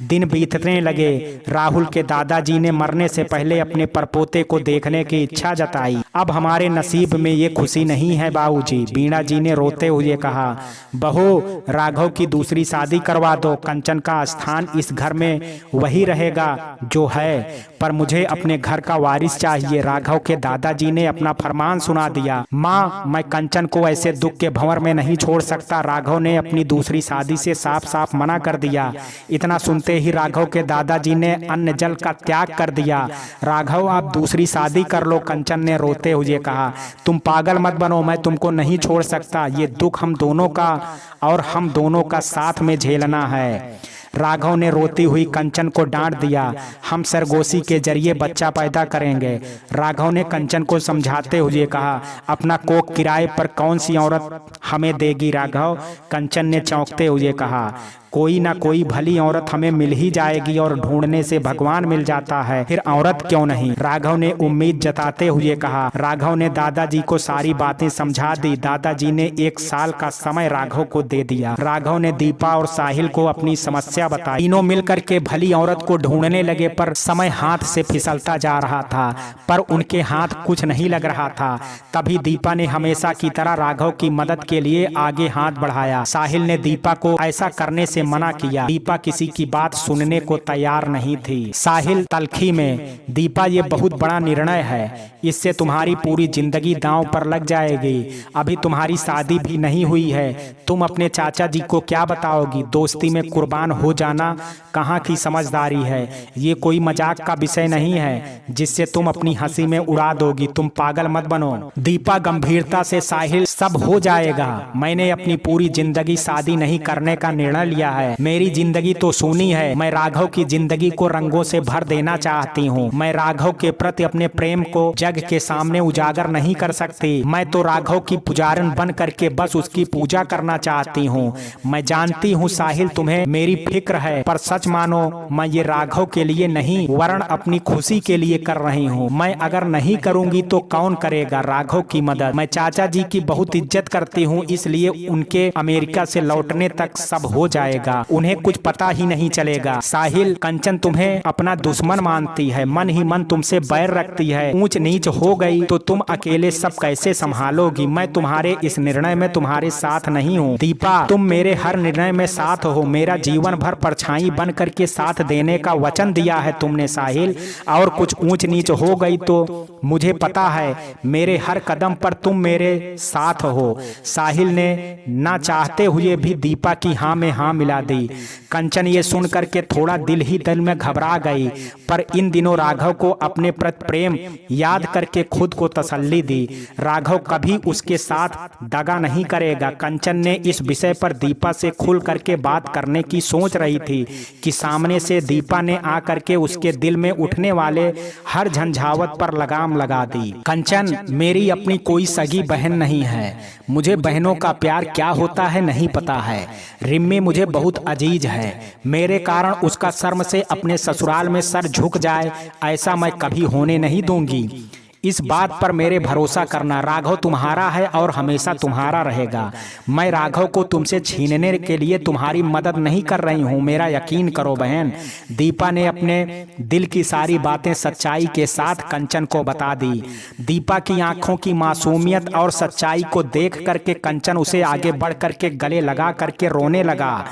दिन बीतने लगे। राहुल के दादाजी ने मरने से पहले अपने परपोते को देखने की इच्छा जताई। अब हमारे नसीब में ये खुशी नहीं है बाबूजी, वीणा जी ने रोते हुए कहा। बहू, राघव की दूसरी शादी करवा दो, कंचन का स्थान इस घर में वही रहेगा जो है, पर मुझे अपने घर का वारिस चाहिए, राघव के दादाजी ने अपना फरमान सुना दिया। माँ, मैं कंचन को ऐसे दुख के भंवर में नहीं छोड़ सकता, राघव ने अपनी दूसरी शादी से साफ साफ मना कर दिया। इतना सुनते ही राघव के दादाजी ने अन्न जल का त्याग कर दिया। राघव, आप दूसरी शादी कर लो, कंचन ने रोते हुए कहा। तुम पागल मत बनो, मैं तुमको नहीं छोड़ सकता, ये दुख हम दोनों का और हम दोनों का साथ में झेलना है। राघव ने रोती हुई कंचन को डांट दिया। हम सरगोशी के जरिए बच्चा पैदा करेंगे, राघव ने कंचन को समझाते हुए कहा। अपना कोख किराए पर कौन सी औरत हमें देगी राघव, कंचन ने चौंकते हुए कहा। कोई ना कोई भली औरत हमें मिल ही जाएगी और ढूंढने से भगवान मिल जाता है, फिर औरत क्यों नहीं, राघव ने उम्मीद जताते हुए कहा। राघव ने दादाजी को सारी बातें समझा दी। दादाजी ने 1 साल का समय राघव को दे दिया। राघव ने दीपा और साहिल को अपनी समस्या समस्या बताई। तीनों मिलकर के भली औरत को ढूंढने लगे, पर समय हाथ से फिसलता जा रहा था, पर उनके हाथ कुछ नहीं लग रहा था। तभी दीपा ने हमेशा की तरह राघव की मदद के लिए आगे हाथ बढ़ाया। साहिल ने दीपा को ऐसा करने से मना किया। दीपा किसी की बात सुनने को तैयार नहीं थी। साहिल तलखी में, दीपा ये बहुत बड़ा निर्णय है, इससे तुम्हारी पूरी जिंदगी दांव पर लग जाएगी। अभी तुम्हारी शादी भी नहीं हुई है, तुम अपने चाचा जी को क्या बताओगी? दोस्ती में कुर्बान हो जाना कहाँ की समझदारी है? ये कोई मजाक का विषय नहीं है जिससे तुम अपनी हंसी में उड़ा दोगी। तुम पागल मत बनो। दीपा गंभीरता से, साहिल सब हो जाएगा। मैंने अपनी पूरी जिंदगी शादी नहीं करने का निर्णय लिया है। मेरी जिंदगी तो सूनी है। मैं राघव की जिंदगी को रंगों से भर देना चाहती हूँ। मैं राघव के प्रति अपने प्रेम को जग के सामने उजागर नहीं कर सकती। मैं तो राघव की पुजारन बन करके बस उसकी पूजा करना चाहती हूँ। मैं जानती हूँ साहिल तुम्हें मेरी फिक्र है, पर सच मानो मैं ये राघव के लिए नहीं वरन अपनी खुशी के लिए कर रही हूँ। मैं अगर नहीं करूँगी तो कौन करेगा राघव की मदद? मैं चाचा जी की बहुत इज्जत करती हूँ, इसलिए उनके अमेरिका से लौटने तक सब हो जाएगा, उन्हें कुछ पता ही नहीं चलेगा। साहिल, कंचन तुम्हें अपना दुश्मन मानती है, मन ही मन तुमसे बैर रखती है। ऊंच नीच हो गई तो तुम अकेले सब कैसे संभालोगी? मैं तुम्हारे इस निर्णय में तुम्हारे साथ नहीं हूँ। दीपा, तुम मेरे हर निर्णय में साथ हो। मेरा जीवन भर परछाई बन करके साथ देने का वचन दिया है तुमने साहिल, और कुछ ऊंच नीच हो गई तो मुझे पता है मेरे हर कदम पर तुम मेरे साथ हो। साहिल ने ना चाहते हुए भी दीपा की हाँ में हाँ मिला दी। कंचन ये सुन करके थोड़ा दिल में घबरा गई, पर इन दिनों राघव को अपने प्रति प्रेम याद करके खुद को तसल्ली दी। राघव कभी उसके साथ दगा नहीं करेगा। कंचन ने इस विषय पर दीपा से खुल करके बात करने की सोच रही थी कि सामने से दीपा ने आकर के उसके दिल में उठने वाले हर झंझावत पर लगाम लगा दी। कंचन, मेरी अपनी कोई सगी बहन नहीं है। मुझे बहनों का प्यार क्या होता है नहीं पता है। रिम्मी मुझे बहुत अजीज है। मेरे कारण उसका शर्म से अपने ससुराल में सर झुक जाए, ऐसा मैं कभी होने नहीं दूंगी। इस बात पर मेरे भरोसा करना, राघव तुम्हारा है और हमेशा तुम्हारा रहेगा। मैं राघव को तुमसे छीनने के लिए तुम्हारी मदद नहीं कर रही हूँ, मेरा यकीन करो बहन। दीपा ने अपने दिल की सारी बातें सच्चाई के साथ कंचन को बता दी। दीपा की आंखों की मासूमियत और सच्चाई को देख करके कंचन उसे आगे बढ़ करके गले लगा करके रोने लगा।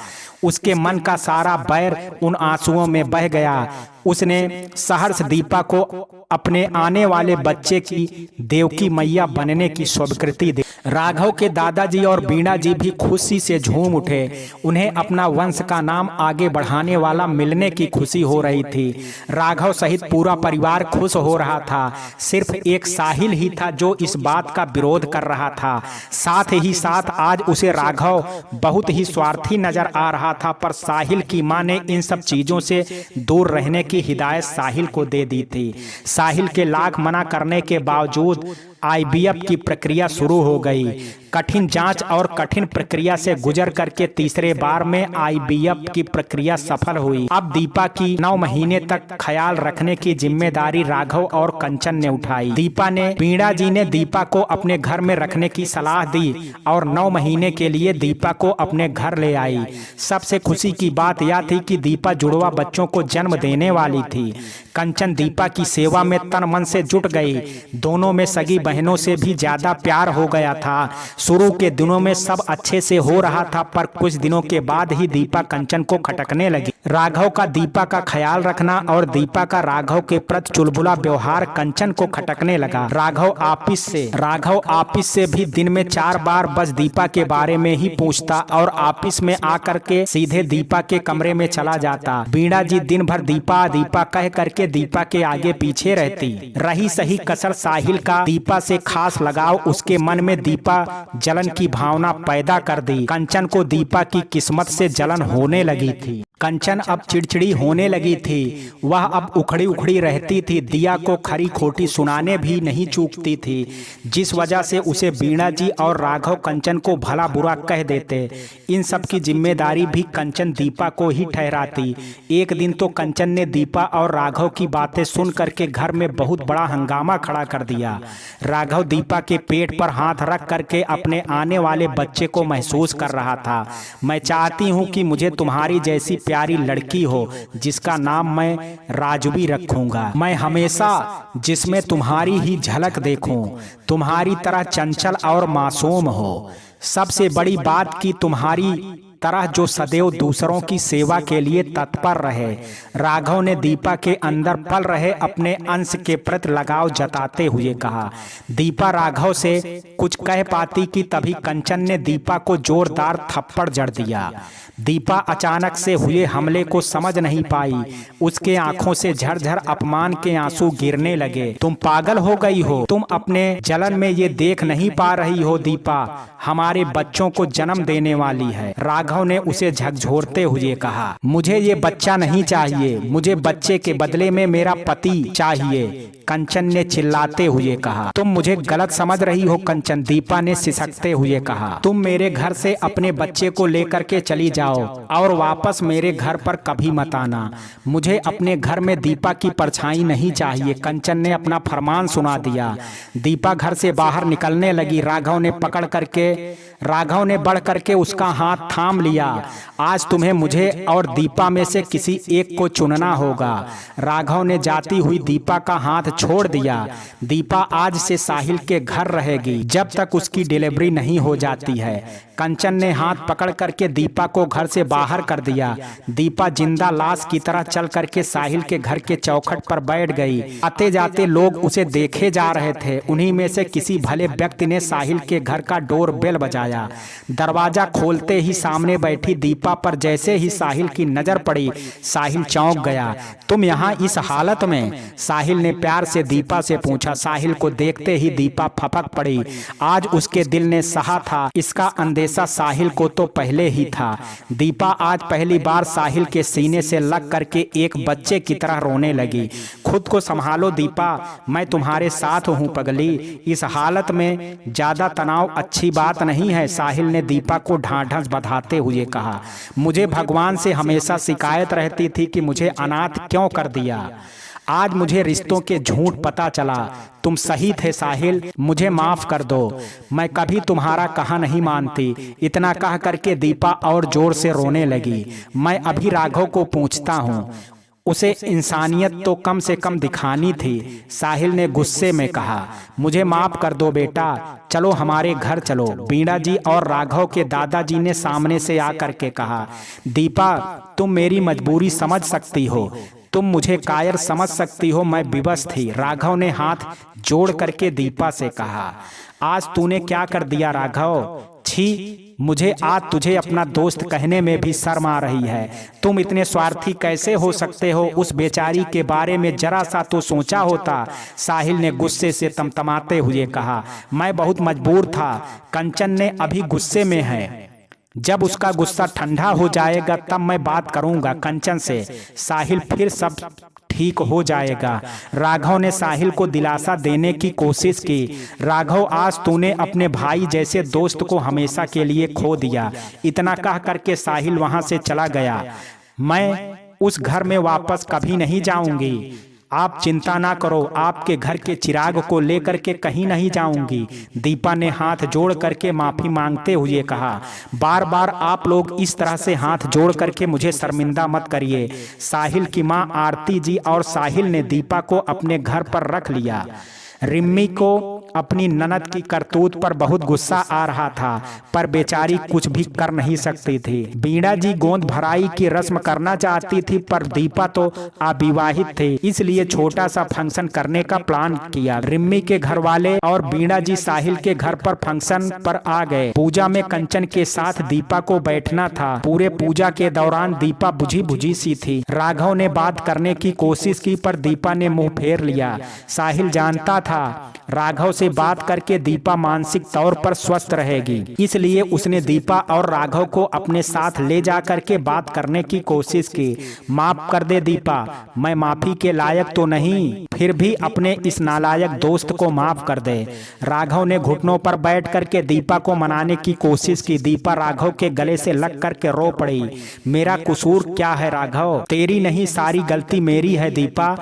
उसके मन का सारा बैर उन आंसुओं में बह गया। उसने सहर्ष दीपा को अपने आने वाले बच्चे की देवकी मैया बनने की स्वीकृति दी। राघव के दादाजी और बीणा जी भी खुशी से झूम उठे। उन्हें अपना वंश का नाम आगे बढ़ाने वाला मिलने की खुशी हो रही थी। राघव सहित पूरा परिवार खुश हो रहा था। सिर्फ एक साहिल ही था जो इस बात का विरोध कर रहा था। साथ ही साथ आज उसे राघव बहुत ही स्वार्थी नजर आ रहा था, पर साहिल की मां ने इन सब चीजों से दूर रहने की हिदायत साहिल को दे दी थी। साहिल के लाख मना करने के बावजूद IVF की प्रक्रिया शुरू हो गई। कठिन जांच और कठिन प्रक्रिया से गुजर करके तीसरे बार में IVF की प्रक्रिया सफल हुई। अब दीपा की 9 महीने तक ख्याल रखने की जिम्मेदारी राघव और कंचन ने उठाई। दीपा ने, बीणा जी ने दीपा को अपने घर में रखने की सलाह दी और 9 महीने के लिए दीपा को अपने घर ले आई। सबसे खुशी की बात यह थी कि दीपा जुड़वा बच्चों को जन्म देने वाली थी। कंचन दीपा की सेवा में तन मन से जुट गई। दोनों में सगी बहनों से भी ज्यादा प्यार हो गया था। शुरू के दिनों में सब अच्छे से हो रहा था, पर कुछ दिनों के बाद ही दीपा कंचन को खटकने लगी। राघव का दीपा का ख्याल रखना और दीपा का राघव के प्रति चुलबुला व्यवहार कंचन को खटकने लगा। राघव ऑफिस से भी दिन में 4 बार बस दीपा के बारे में ही पूछता और ऑफिस में आकर के सीधे दीपा के कमरे में चला जाता। बीणा जी दिन भर दीपा दीपा कह करके दीपा के आगे पीछे रहती। रही सही कसर साहिल का दीपा से खास लगाव उसके मन में दीपा जलन की भावना पैदा कर दी। कंचन को दीपा की किस्मत से जलन होने लगी थी। कंचन अब चिड़चिड़ी होने लगी थी। वह अब उखड़ी उखड़ी रहती थी। दिया को खरी खोटी सुनाने भी नहीं चूकती थी, जिस वजह से उसे बीणा जी और राघव कंचन को भला बुरा कह देते। इन सब की जिम्मेदारी भी कंचन दीपा को ही ठहराती। एक दिन तो कंचन ने दीपा और राघव की बातें सुन करके घर में बहुत बड़ा हंगामा खड़ा कर दिया। राघव दीपा के पेट पर हाथ रख करके अपने आने वाले बच्चे को महसूस कर रहा था। मैं चाहती हूँ कि मुझे तुम्हारी जैसी प्यारी लड़की हो जिसका नाम मैं राजवी रखूंगा। मैं हमेशा जिसमें तुम्हारी ही झलक देखूं, तुम्हारी तरह चंचल और मासूम हो। सबसे बड़ी बात कि तुम्हारी तरह जो सदैव दूसरों की सेवा के लिए तत्पर रहे। राघव ने दीपा के अंदर पल रहे अपने अंश के प्रति लगाव जताते हुए कहा। दीपा राघव से कुछ कह पाती कि तभी कंचन ने दीपा को जोरदार थप्पड़ जड़ दिया। दीपा अचानक से हुए हमले को समझ नहीं पाई। उसके आंखों से झरझर अपमान के आंसू गिरने लगे। तुम पागल हो गई हो, तुम अपने जलन में ये देख नहीं पा रही हो दीपा हमारे बच्चों को जन्म देने वाली है। राघव ने उसे झकझोरते हुए कहा। मुझे ये बच्चा नहीं चाहिए, मुझे बच्चे के बदले में मेरा पति चाहिए, कंचन ने चिल्लाते हुए कहा। तुम मुझे गलत समझ रही हो कंचन, दीपा ने सिसकते हुए कहा। तुम मेरे घर से अपने बच्चे को लेकर के चली जाओ और वापस मेरे घर पर कभी मत आना। मुझे अपने घर में दीपा की परछाई नहीं चाहिए, कंचन ने अपना फरमान सुना दिया। दीपा घर से बाहर निकलने लगी। राघव ने बढ़ करके उसका हाथ थाम लिया। आज तुम्हें मुझे और दीपा में से किसी एक को चुनना होगा। राघव ने जाती हुई दीपा का हाथ छोड़ दिया। दीपा आज से साहिल के घर रहेगी जब तक उसकी डिलीवरी नहीं हो जाती है। कंचन ने हाथ पकड़ करके दीपा को घर से बाहर कर दिया। दीपा जिंदा लाश की तरह चल करके साहिल के घर के चौखट पर बैठ गई। आते जाते लोग उसे देखे जा रहे थे। उन्हीं में से किसी भले व्यक्ति ने साहिल के घर का डोर बेल बजाया। दरवाजा खोलते ही सामने बैठी दीपा पर जैसे ही साहिल की नजर पड़ी, साहिल चौंक गया। तुम यहाँ इस हालत में? साहिल ने प्यार से दीपा से पूछा। साहिल को देखते ही दीपा फपक पड़ी। आज उसके दिल ने सहा था, इसका अंदेशा साहिल को तो पहले ही था। दीपा आज पहली बार साहिल के सीने से लग करके एक बच्चे की तरह रोने लगी। खुद को संभालो दीपा, मैं तुम्हारे साथ हूँ पगली। इस हालत में ज्यादा तनाव अच्छी बात नहीं है, साहिल ने दीपा को ढांढस बंधाते हुए कहा। मुझे भगवान से हमेशा शिकायत रहती थी कि मुझे अनाथ क्यों कर दिया। आज मुझे रिश्तों के झूठ पता चला। तुम सही थे साहिल, मुझे माफ कर दो, मैं कभी तुम्हारा कहा नहीं मानती। इतना कह करके दीपा और जोर से रोने लगी। मैं अभी राघव को पूछता हूँ, उसे इंसानियत तो कम से कम दिखानी थी, साहिल ने गुस्से में कहा। मुझे माफ कर दो बेटा, चलो हमारे घर चलो, बीणा जी और राघव के दादाजी ने सामने से आकर के कहा। दीपा, तुम मेरी मजबूरी समझ सकती हो, तुम मुझे कायर समझ सकती हो, मैं विवश थी। राघव ने हाथ जोड़ करके दीपा से कहा। आज तूने क्या कर दिया राघव? छी, मुझे आज तुझे अपना दोस्त कहने में भी शर्म आ रही है। तुम इतने स्वार्थी कैसे हो सकते हो? उस बेचारी के बारे में जरा सा तो सोचा होता, साहिल ने गुस्से से तमतमाते हुए कहा। मैं बहुत मजबूर था, कंचन ने अभी गुस्से में है, जब उसका गुस्सा ठंडा हो जाएगा तब मैं बात करूंगा कंचन से, साहिल फिर सब ठीक हो जाएगा। राघव ने साहिल को दिलासा देने की कोशिश की। राघव, आज तूने अपने भाई जैसे दोस्त को हमेशा के लिए खो दिया। इतना कह करके साहिल वहां से चला गया। मैं उस घर में वापस कभी नहीं जाऊंगी, आप चिंता ना करो, आपके घर के चिराग को लेकर के कहीं नहीं जाऊंगी। दीपा ने हाथ जोड़ करके माफी मांगते हुए कहा। बार बार आप लोग इस तरह से हाथ जोड़ करके मुझे शर्मिंदा मत करिए। साहिल की मां आरती जी और साहिल ने दीपा को अपने घर पर रख लिया। रिम्मी को अपनी ननद की करतूत पर बहुत गुस्सा आ रहा था, पर बेचारी कुछ भी कर नहीं सकती थी। बीणा जी गोंद भराई की रस्म करना चाहती थी, पर दीपा तो अविवाहित थी, इसलिए छोटा सा फंक्शन करने का प्लान किया। रिम्मी के घर वाले और बीणा जी साहिल के घर पर फंक्शन पर आ गए। पूजा में कंचन के साथ दीपा को बैठना था। पूरे पूजा के दौरान दीपा बुझी बुझी सी थी। राघव ने बात करने की कोशिश की, पर दीपा ने मुंह फेर लिया। साहिल जानता था राघव से बात करके दीपा मानसिक तौर पर स्वस्थ रहेगी, इसलिए उसने दीपा और राघव को अपने साथ ले जा करके बात करने की कोशिश की। माफ कर दे दीपा, मैं माफी के लायक तो नहीं, फिर भी अपने इस नालायक दोस्त को माफ कर दे। राघव ने घुटनों पर बैठ करके दीपा को मनाने की कोशिश की। दीपा राघव के गले से लग करके रो पड़ी। मेरा कसूर क्या है राघव? तेरी नहीं, सारी गलती मेरी है दीपा।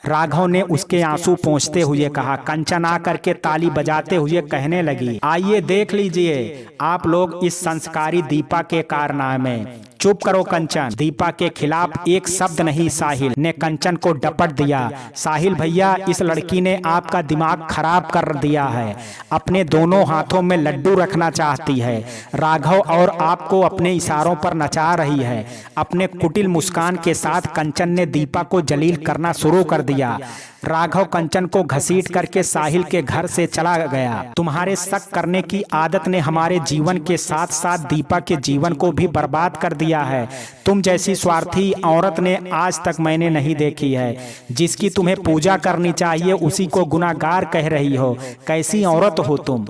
राघव ने उसके आंसू पोंछते हुए कहा। कंचन आकर के ताली बजाते हुए कहने लगी, आइए देख लीजिए आप लोग इस संस्कारी दीपा के कारनामे। चुप करो कंचन। दीपा के खिलाफ एक शब्द नहीं। साहिल ने कंचन को डपट दिया। साहिल भैया, इस लड़की ने आपका दिमाग खराब कर दिया है। अपने दोनों हाथों में लड्डू रखना चाहती है। राघव और आपको अपने इशारों पर नचा रही है। अपने कुटिल मुस्कान के साथ कंचन ने दीपा को जलील करना शुरू कर दिया। राघव कंचन को घसीट करके साहिल के घर से चला गया। तुम्हारे शक करने की आदत ने हमारे जीवन के साथ साथ दीपा के जीवन को भी बर्बाद कर दिया है। तुम जैसी स्वार्थी औरत ने आज तक मैंने नहीं देखी है। जिसकी तुम्हें पूजा करनी चाहिए उसी को गुनाहगार कह रही हो। कैसी औरत हो तुम।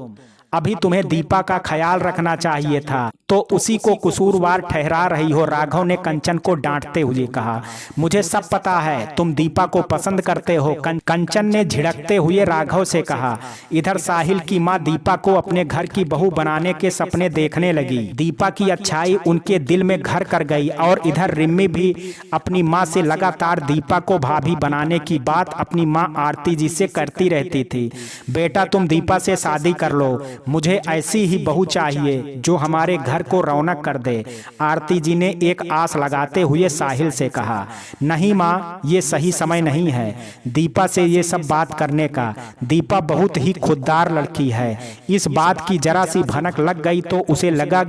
अभी तुम्हें दीपा का ख्याल रखना चाहिए था, तो उसी को कसूरवार ठहरा रही हो। राघव ने कंचन को डांटते हुए कहा। मुझे सब पता है तुम दीपा को पसंद करते हो। कंचन ने झिड़कते हुए राघव से कहा। इधर साहिल की माँ दीपा को अपने घर की बहू बनाने के सपने देखने लगी। दीपा की अच्छाई उनके दिल में घर कर गई और इधर रिम्मी भी अपनी माँ से लगातार दीपा को भाभी बनाने की बात अपनी माँ आरती जी से करती रहती थी। बेटा तुम दीपा से शादी कर लो। मुझे ऐसी ही बहू चाहिए जो हमारे घर को रौनक कर दे। आरती जी ने एक आस लगाते हुए साहिल से कहा। नहीं माँ, ये सही समय नहीं है दीपा से ये सब बात करने का। दीपा बहुत ही खुददार लड़की है। इस बात की जरा सी भनक लग गई तो उसे लगा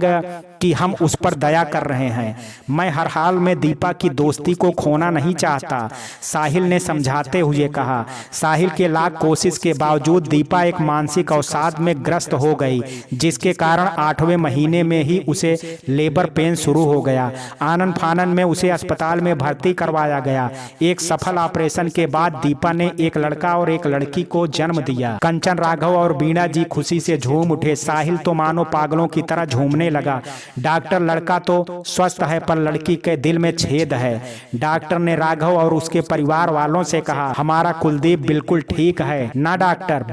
कि हम उस पर दया कर रहे हैं। मैं हर हाल में दीपा की दोस्ती को खोना नहीं चाहता, साहिल ने समझाते हुए कहा। साहिल के लाख कोशिश के बावजूद दीपा एक मानसिक अवसाद में ग्रस्त हो गई, जिसके कारण 8वें महीने में ही उसे लेबर पेन शुरू हो गया। आनन फानन में उसे अस्पताल में भर्ती करवाया गया। एक सफल ऑपरेशन के बाद दीपा ने एक लड़का और एक लड़की को जन्म दिया। कंचन, राघव और बीणा जी खुशी से झूम उठे। साहिल तो मानो पागलों की तरह झूमने लगा। डॉक्टर, लड़का तो स्वस्थ है पर लड़की के दिल में छेद है। डॉक्टर ने राघव और उसके परिवार वालों से कहा। हमारा कुलदीप बिल्कुल ठीक है ना डॉक्टर।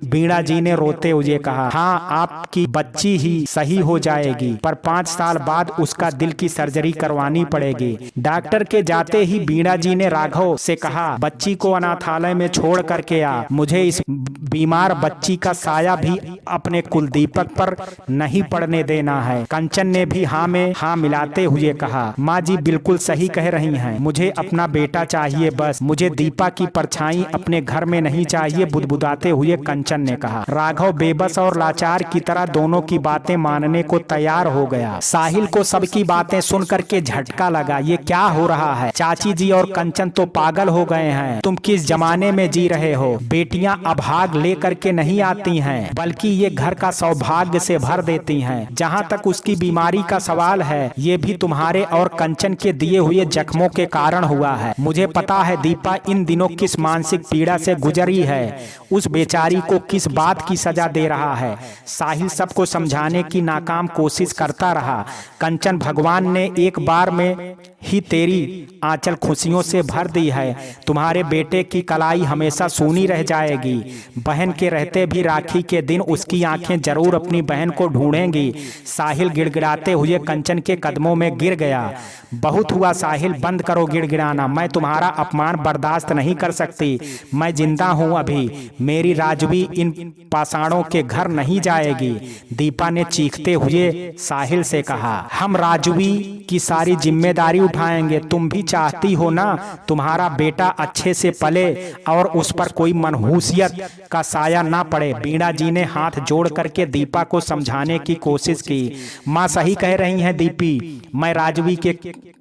बीणा जी ने रोते हुए कहा। हाँ, आपकी बच्ची ही सही हो जाएगी पर 5 साल बाद उसका दिल की सर्जरी करवानी पड़ेगी। डॉक्टर के जाते ही बीणा जी ने राघव से कहा, बच्ची को अनाथालय में छोड़ करके आ। मुझे इस बीमार बच्ची का साया भी अपने कुलदीपक पर नहीं पड़ने देना है। कंचन ने भी हाँ में हाँ मिलाते हुए कहा। माँ जी बिल्कुल सही कह रही हैं। मुझे अपना बेटा चाहिए बस। मुझे दीपा की परछाई अपने घर में नहीं चाहिए, बुदबुदाते हुए कंचन ने कहा। राघव बेबस और लाचार की तरह दोनों की बातें मानने को तैयार हो गया। साहिल को सबकी बातें सुन करके झटका लगा। ये क्या हो रहा है? चाची जी और कंचन तो पागल हो गए हैं। तुम किस जमाने में जी रहे हो? बेटियां अभाग लेकर के नहीं आती हैं, बल्कि ये घर का सौभाग्य से भर देती हैं। जहाँ तक उसकी बीमारी का सवाल है, ये भी तुम्हारे और कंचन के दिए हुए जख्मों के कारण हुआ है। मुझे पता है दीपा इन दिनों किस मानसिक पीड़ा से गुजरी है। उस बेचारी को किस बात की सजा दे रहा है। साहिल सबको समझाने की नाकाम कोशिश करता रहा। कंचन, भगवान ने एक बार में ही तेरी आंचल खुशियों से भर दी है। तुम्हारे बेटे की कलाई हमेशा सूनी रह जाएगी। बहन के रहते भी राखी के दिन उसकी आंखें जरूर अपनी बहन को ढूंढेंगी। साहिल गिड़गिड़ाते हुए कंचन के कदमों में गिर गया। बहुत हुआ साहिल, बंद करो गिड़गिड़ाना। मैं तुम्हारा अपमान बर्दाश्त नहीं कर सकती। मैं जिंदा हूँ अभी। मेरी राजवी इन पाषाणों के घर नहीं जाएगी। दीपा ने चीखते हुए साहिल से कहा। हम राजवी की सारी जिम्मेदारी उठाएंगे। तुम भी चाहती हो ना तुम्हारा बेटा अच्छे से पले और उस पर कोई मनहूसियत का साया ना पड़े। बीणा जी ने हाथ जोड़ करके दीपा को समझाने की कोशिश की। माँ सही कह रही हैं दीपी। मैं राजवी के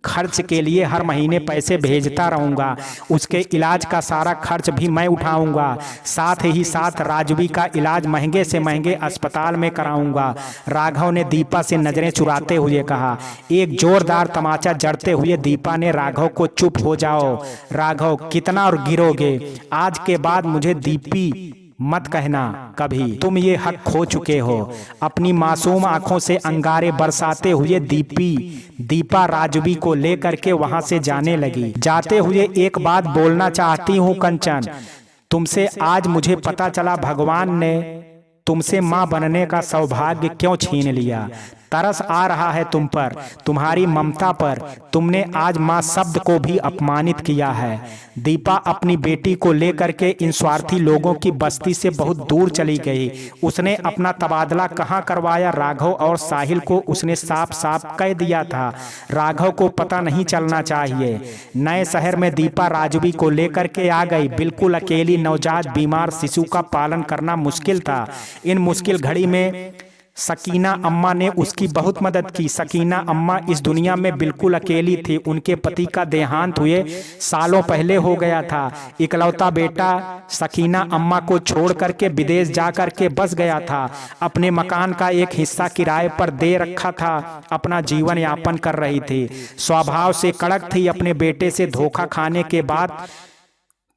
खर्च के लिए हर महीने पैसे भेजता रहूंगा। उसके इलाज का सारा खर्च भी मैं उठाऊंगा। साथ ही साथ राजवी का इलाज महंगे से महंगे अस्पताल में कराऊंगा। राघव ने दीपा से नजरें चुराते हुए कहा। एक जोरदार तमाचा जड़ते हुए दीपा ने राघव को, चुप हो जाओ राघव, कितना और गिरोगे? आज के बाद मुझे दीपी मत कहना कभी। तुम ये हक खो चुके हो। अपनी मासूम आंखों से अंगारे बरसाते हुए दीपा राजवी को लेकर के वहां से जाने लगी। जाते हुए एक बात बोलना चाहती हूँ कंचन, तुमसे आज मुझे पता चला भगवान ने तुमसे माँ बनने का सौभाग्य क्यों छीन लिया। तरस आ रहा है तुम पर, तुम्हारी ममता पर। तुमने आज माँ शब्द को भी अपमानित किया है। दीपा अपनी बेटी को लेकर के इन स्वार्थी लोगों की बस्ती से बहुत दूर चली गई। उसने अपना तबादला कहाँ करवाया? राघव और साहिल को उसने साफ साफ कह दिया था। राघव को पता नहीं चलना चाहिए। नए शहर में दीपा राजवी को लेकर के आ गई, बिल्कुल अकेली। नवजात बीमार शिशु का पालन करना मुश्किल था। इन मुश्किल घड़ी में सकीना अम्मा ने उसकी बहुत मदद की। सकीना अम्मा इस दुनिया में बिल्कुल अकेली थी। उनके पति का देहांत हुए सालों पहले हो गया था। इकलौता बेटा सकीना अम्मा को छोड़ करके विदेश जा करके बस गया था। अपने मकान का एक हिस्सा किराए पर दे रखा था। अपना जीवन यापन कर रही थी। स्वभाव से कड़क थी। अपने बेटे से धोखा खाने के बाद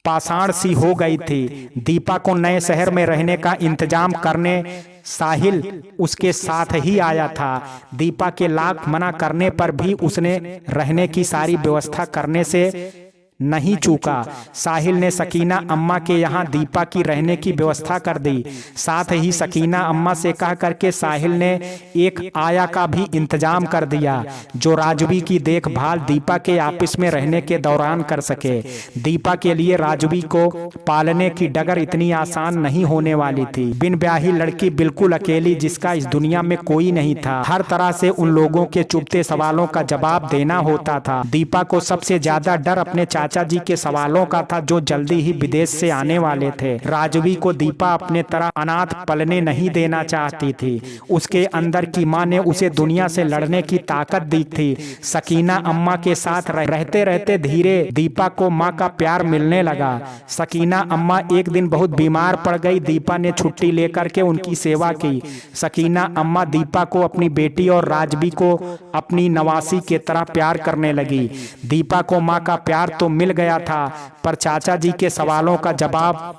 पाषाण सी हो गई थी। दीपा को नए शहर में रहने का इंतजाम करने साहिल उसके साथ ही आया था। दीपा के लाख मना करने पर भी उसने रहने की सारी व्यवस्था करने से नहीं चूका। साहिल ने सकीना अम्मा के यहाँ दीपा की रहने की व्यवस्था कर दी। साथ ही सकीना अम्मा से कह करके साहिल ने एक आया का भी इंतजाम कर दिया, जो राजवी की देखभाल दीपा के ऑफिस में रहने के दौरान कर सके। दीपा के लिए राजवी को पालने की डगर इतनी आसान नहीं होने वाली थी। बिन ब्याही लड़की, बिल्कुल अकेली, जिसका इस दुनिया में कोई नहीं था। हर तरह से उन लोगों के चुभते सवालों का जवाब देना होता था। दीपा को सबसे ज्यादा डर अपने चाचा जी के सवालों का था, जो जल्दी ही विदेश से आने वाले थे। राजवी को दीपा अपने तरह अनाथ पलने नहीं देना चाहती थी। उसके अंदर की माँ ने उसे दुनिया से लड़ने की ताकत दी थी। सकीना अम्मा के साथ रहते रहते धीरे दीपा को माँ का प्यार मिलने लगा। सकीना अम्मा एक दिन बहुत बीमार पड़ गई। दीपा ने छुट्टी लेकर के उनकी सेवा की। सकीना अम्मा दीपा को अपनी बेटी और राजवी को अपनी नवासी के तरह प्यार करने लगी। दीपा को माँ का प्यार तो मिल गया था, पर चाचा जी के सवालों का जवाब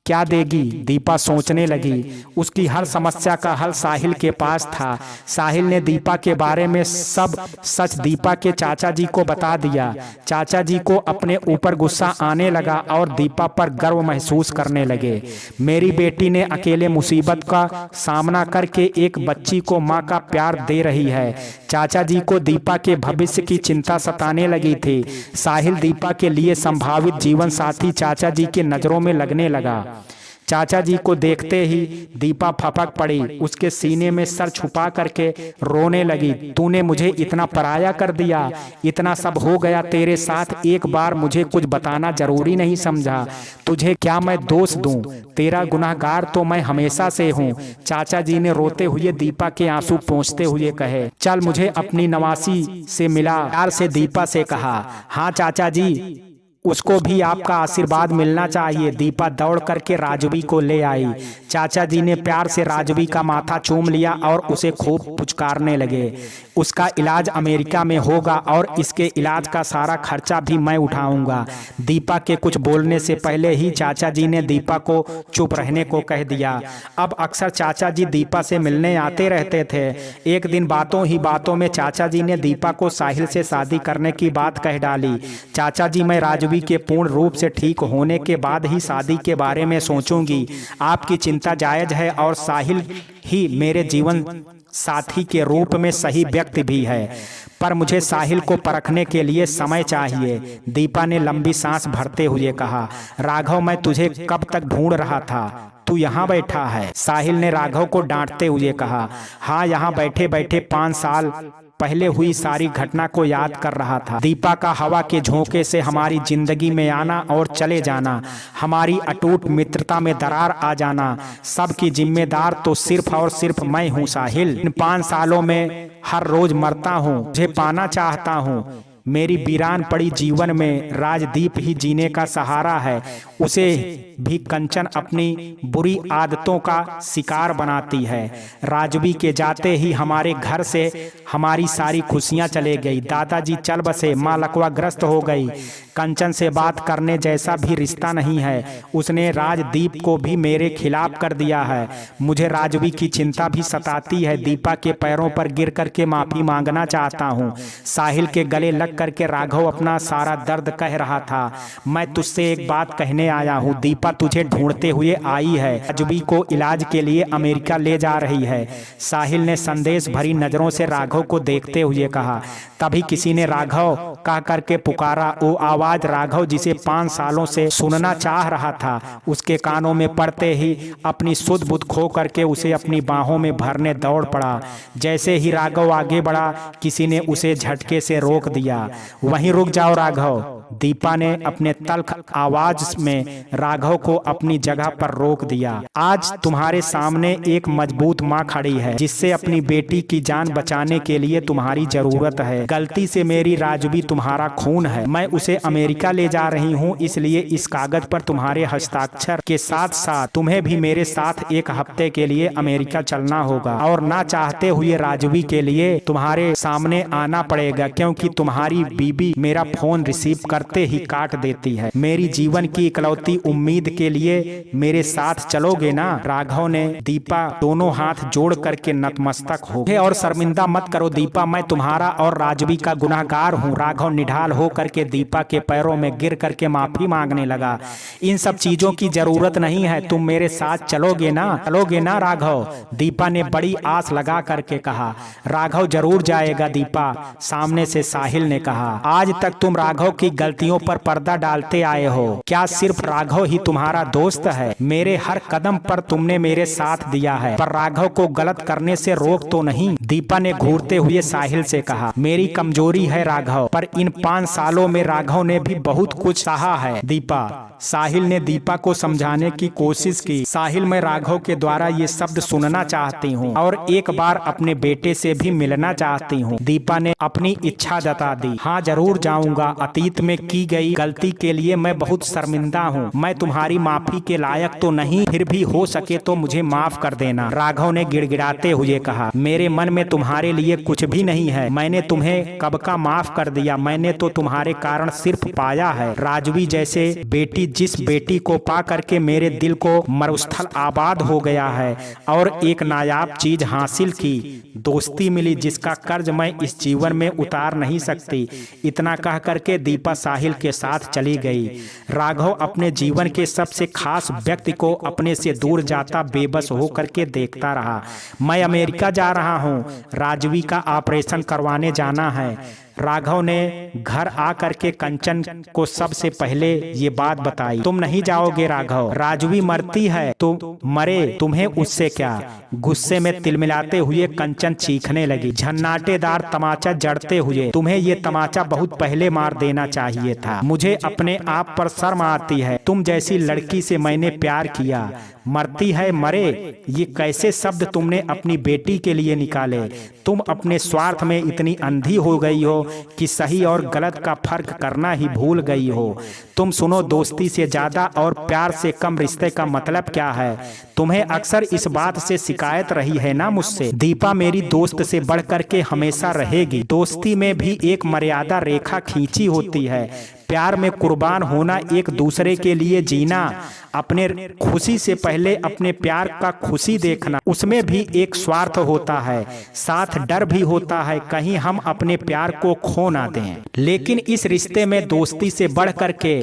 क्या देगी? दीपा सोचने लगी। उसकी हर समस्या का हल साहिल के पास था। साहिल ने दीपा के बारे में सब सच दीपा के चाचा जी को बता दिया। चाचा जी को अपने ऊपर गुस्सा आने लगा और दीपा पर गर्व महसूस करने लगे। मेरी बेटी ने अकेले मुसीबत का सामना करके एक बच्ची को माँ का प्यार दे रही है। चाचा जी को दीपा के भविष्य की चिंता सताने लगी थी। साहिल दीपा के लिए संभावित जीवन साथी चाचा जी के नजरों में लगने लगा। चाचा जी को देखते ही दीपा फपक पड़ी। उसके सीने में सर छुपा करके रोने लगी। तूने मुझे इतना पराया कर दिया, इतना सब हो गया तेरे साथ, एक बार मुझे कुछ बताना जरूरी नहीं समझा? तुझे क्या मैं दोष दूं? तेरा गुनाहगार तो मैं हमेशा से हूँ। चाचा जी ने रोते हुए दीपा के आंसू पोंछते हुए कहे, चल मुझे अपनी नवासी से मिला। प्यार से दीपा से कहा। हाँ चाचा जी, उसको भी आपका आशीर्वाद मिलना चाहिए। दीपा दौड़ करके राजवी को ले आई। चाचा जी ने प्यार से राजवी का माथा चूम लिया और उसे खूब पुचकारने लगे। उसका इलाज अमेरिका में होगा और इसके इलाज का सारा खर्चा भी मैं उठाऊंगा। दीपा के कुछ बोलने से पहले ही चाचा जी ने दीपा को चुप रहने को कह दिया। अब अक्सर चाचा जी दीपा से मिलने आते रहते थे। एक दिन बातों ही बातों में चाचा जी ने दीपा को साहिल से शादी करने की बात कह डाली। चाचा जी, मैं राजवी के पूर्ण रूप से ठीक होने के बाद ही शादी के बारे में सोचूंगी। आपकी चिंता जायज है और साहिल ही मेरे जीवन साथी के रूप में सही व्यक्ति भी है, पर मुझे साहिल को परखने के लिए समय चाहिए। दीपा ने लंबी सांस भरते हुए कहा। राघव, मैं तुझे कब तक ढूंढ रहा था, तू यहाँ बैठा है। साहिल ने राघव को डांटते हुए कहा। हाँ, यहाँ बैठे बैठे 5 साल पहले हुई सारी घटना को याद कर रहा था। दीपा का हवा के झोंके से हमारी जिंदगी में आना और चले जाना, हमारी अटूट मित्रता में दरार आ जाना, सबकी जिम्मेदार तो सिर्फ और सिर्फ मैं हूँ साहिल। इन 5 सालों में हर रोज मरता हूँ, तुझे पाना चाहता हूँ। मेरी वीरान पड़ी जीवन में राजदीप ही जीने का सहारा है। उसे भी कंचन अपनी बुरी आदतों का शिकार बनाती है। राजवी के जाते ही हमारे घर से हमारी सारी खुशियां चले गई। दादाजी चल बसे, माँ लकवाग्रस्त हो गई। कंचन से बात करने जैसा भी रिश्ता नहीं है। उसने राजदीप को भी मेरे खिलाफ कर दिया है। मुझे राजवी की चिंता भी सताती है। दीपा के पैरों पर गिर करके माफी मांगना चाहता हूँ, साहिल के गले लग करके राघव अपना सारा दर्द कह रहा था। मैं तुझसे एक बात कहने आया हूँ, दीपा तुझे ढूंढते हुए आई है, राजवी को इलाज के लिए अमेरिका ले जा रही है। साहिल ने संदेश भरी नजरों से राघव को देखते हुए कहा। तभी किसी ने राघव कह करके पुकारा। वो आवाज राघव जिसे 5 सालों से सुनना चाह रहा था, उसके कानों में पड़ते ही अपनी सुध बुध खो करके उसे अपनी बाहों में भरने दौड़ पड़ा। जैसे ही राघव आगे बढ़ा, किसी ने उसे झटके से रोक दिया। वहीं रुक जाओ राघव, दीपा ने अपने तल्ख आवाज में राघव को अपनी जगह पर रोक दिया। आज तुम्हारे सामने एक मजबूत माँ खड़ी है, जिससे अपनी बेटी की जान बचाने के लिए तुम्हारी जरूरत है। गलती से मेरी राजवी तुम्हारा खून है। मैं उसे अमेरिका ले जा रही हूँ, इसलिए इस कागज पर तुम्हारे हस्ताक्षर के साथ साथ तुम्हें भी मेरे साथ 1 हफ्ते के लिए अमेरिका चलना होगा, और ना चाहते हुए राजवी के लिए तुम्हारे सामने आना पड़ेगा, क्योंकि तुम्हारी बीबी मेरा फोन रिसीव करते ही काट देती है। मेरी जीवन की इकलौती उम्मीद के लिए मेरे साथ चलोगे ना? राघव ने दीपा दोनों हाथ जोड़ करके नतमस्तक हो गए। और शर्मिंदा मत करो दीपा, मैं तुम्हारा और राजवी का गुनहगार हूँ। राघव निढाल हो करके दीपा के पैरों में गिर करके माफी मांगने लगा। इन सब चीजों की जरूरत नहीं है, तुम मेरे साथ चलोगे ना? चलोगे ना राघव? दीपा ने बड़ी आस लगा करके कहा। राघव जरूर जाएगा दीपा, सामने से साहिल ने कहा। आज तक तुम राघव की गलतियों पर पर्दा डालते आए हो। क्या सिर्फ राघव ही तुम्हारा दोस्त है? मेरे हर कदम पर तुमने मेरे साथ दिया है, पर राघव को गलत करने से रोक तो नहीं? दीपा ने घूरते हुए साहिल से कहा। मेरी कमजोरी है राघव, पर इन 5 सालों में राघव ने भी बहुत कुछ सहा है दीपा। साहिल ने दीपा को समझाने की कोशिश की। साहिल, मैं राघव के द्वारा ये शब्द सुनना चाहती हूँ और एक बार अपने बेटे से भी मिलना चाहती हूँ। दीपा ने अपनी इच्छा जता दी। हाँ जरूर जाऊंगा। अतीत में की गई गलती के लिए मैं बहुत शर्मिंदा हूँ। मैं तुम्हारी माफी के लायक तो नहीं, फिर भी हो सके तो मुझे माफ कर देना, राघव ने गिड़गिड़ाते हुए कहा। मेरे मन में तुम्हारे लिए कुछ भी नहीं है। मैंने तुम्हें कब का माफ कर दिया। मैंने तो तुम्हारे कारण सिर्फ पाया है राजवी जैसे बेटी, जिस बेटी को पा करके मेरे दिल को मरुस्थल आबाद हो गया है, और एक नायाब चीज हासिल की, दोस्ती मिली, जिसका कर्ज मैं इस जीवन में उतार नहीं सकती। इतना कह करके दीपा साहिल के साथ चली गई। राघव अपने जीवन के सबसे खास व्यक्ति को अपने से दूर जाता बेबस हो करके देखता रहा। मैं अमेरिका जा रहा हूँ, राजवी का ऑपरेशन करवाने जाना है। राघव ने घर आकर के कंचन को सबसे पहले ये बात बताई। तुम नहीं जाओगे राघव, राजवी मरती है तो मरे, तुम्हें उससे क्या? गुस्से में तिलमिलाते हुए कंचन चीखने लगी। झन्नाटेदार तमाचा जड़ते हुए, तुम्हें ये तमाचा बहुत पहले मार देना चाहिए था। मुझे अपने आप पर शर्म आती है। तुम जैसी लड़की से मैंने प्यार किया। मरती है मरे, ये कैसे शब्द तुमने अपनी बेटी के लिए निकाले? तुम अपने स्वार्थ में इतनी अंधी हो गई हो कि सही और गलत का फर्क करना ही भूल गई हो। तुम सुनो, दोस्ती से ज्यादा और प्यार से कम रिश्ते का मतलब क्या है? तुम्हें अक्सर इस बात से शिकायत रही है ना मुझसे। दीपा मेरी दोस्त से बढ़ करके हमेशा रहेगी। दोस्ती में भी एक मर्यादा रेखा खींची होती है। प्यार में कुर्बान होना, एक दूसरे के लिए जीना, अपने खुशी से पहले अपने प्यार का खुशी देखना, उसमें भी एक स्वार्थ होता है, साथ डर भी होता है कहीं हम अपने प्यार को खो ना दें। लेकिन इस रिश्ते में दोस्ती से बढ़ करके,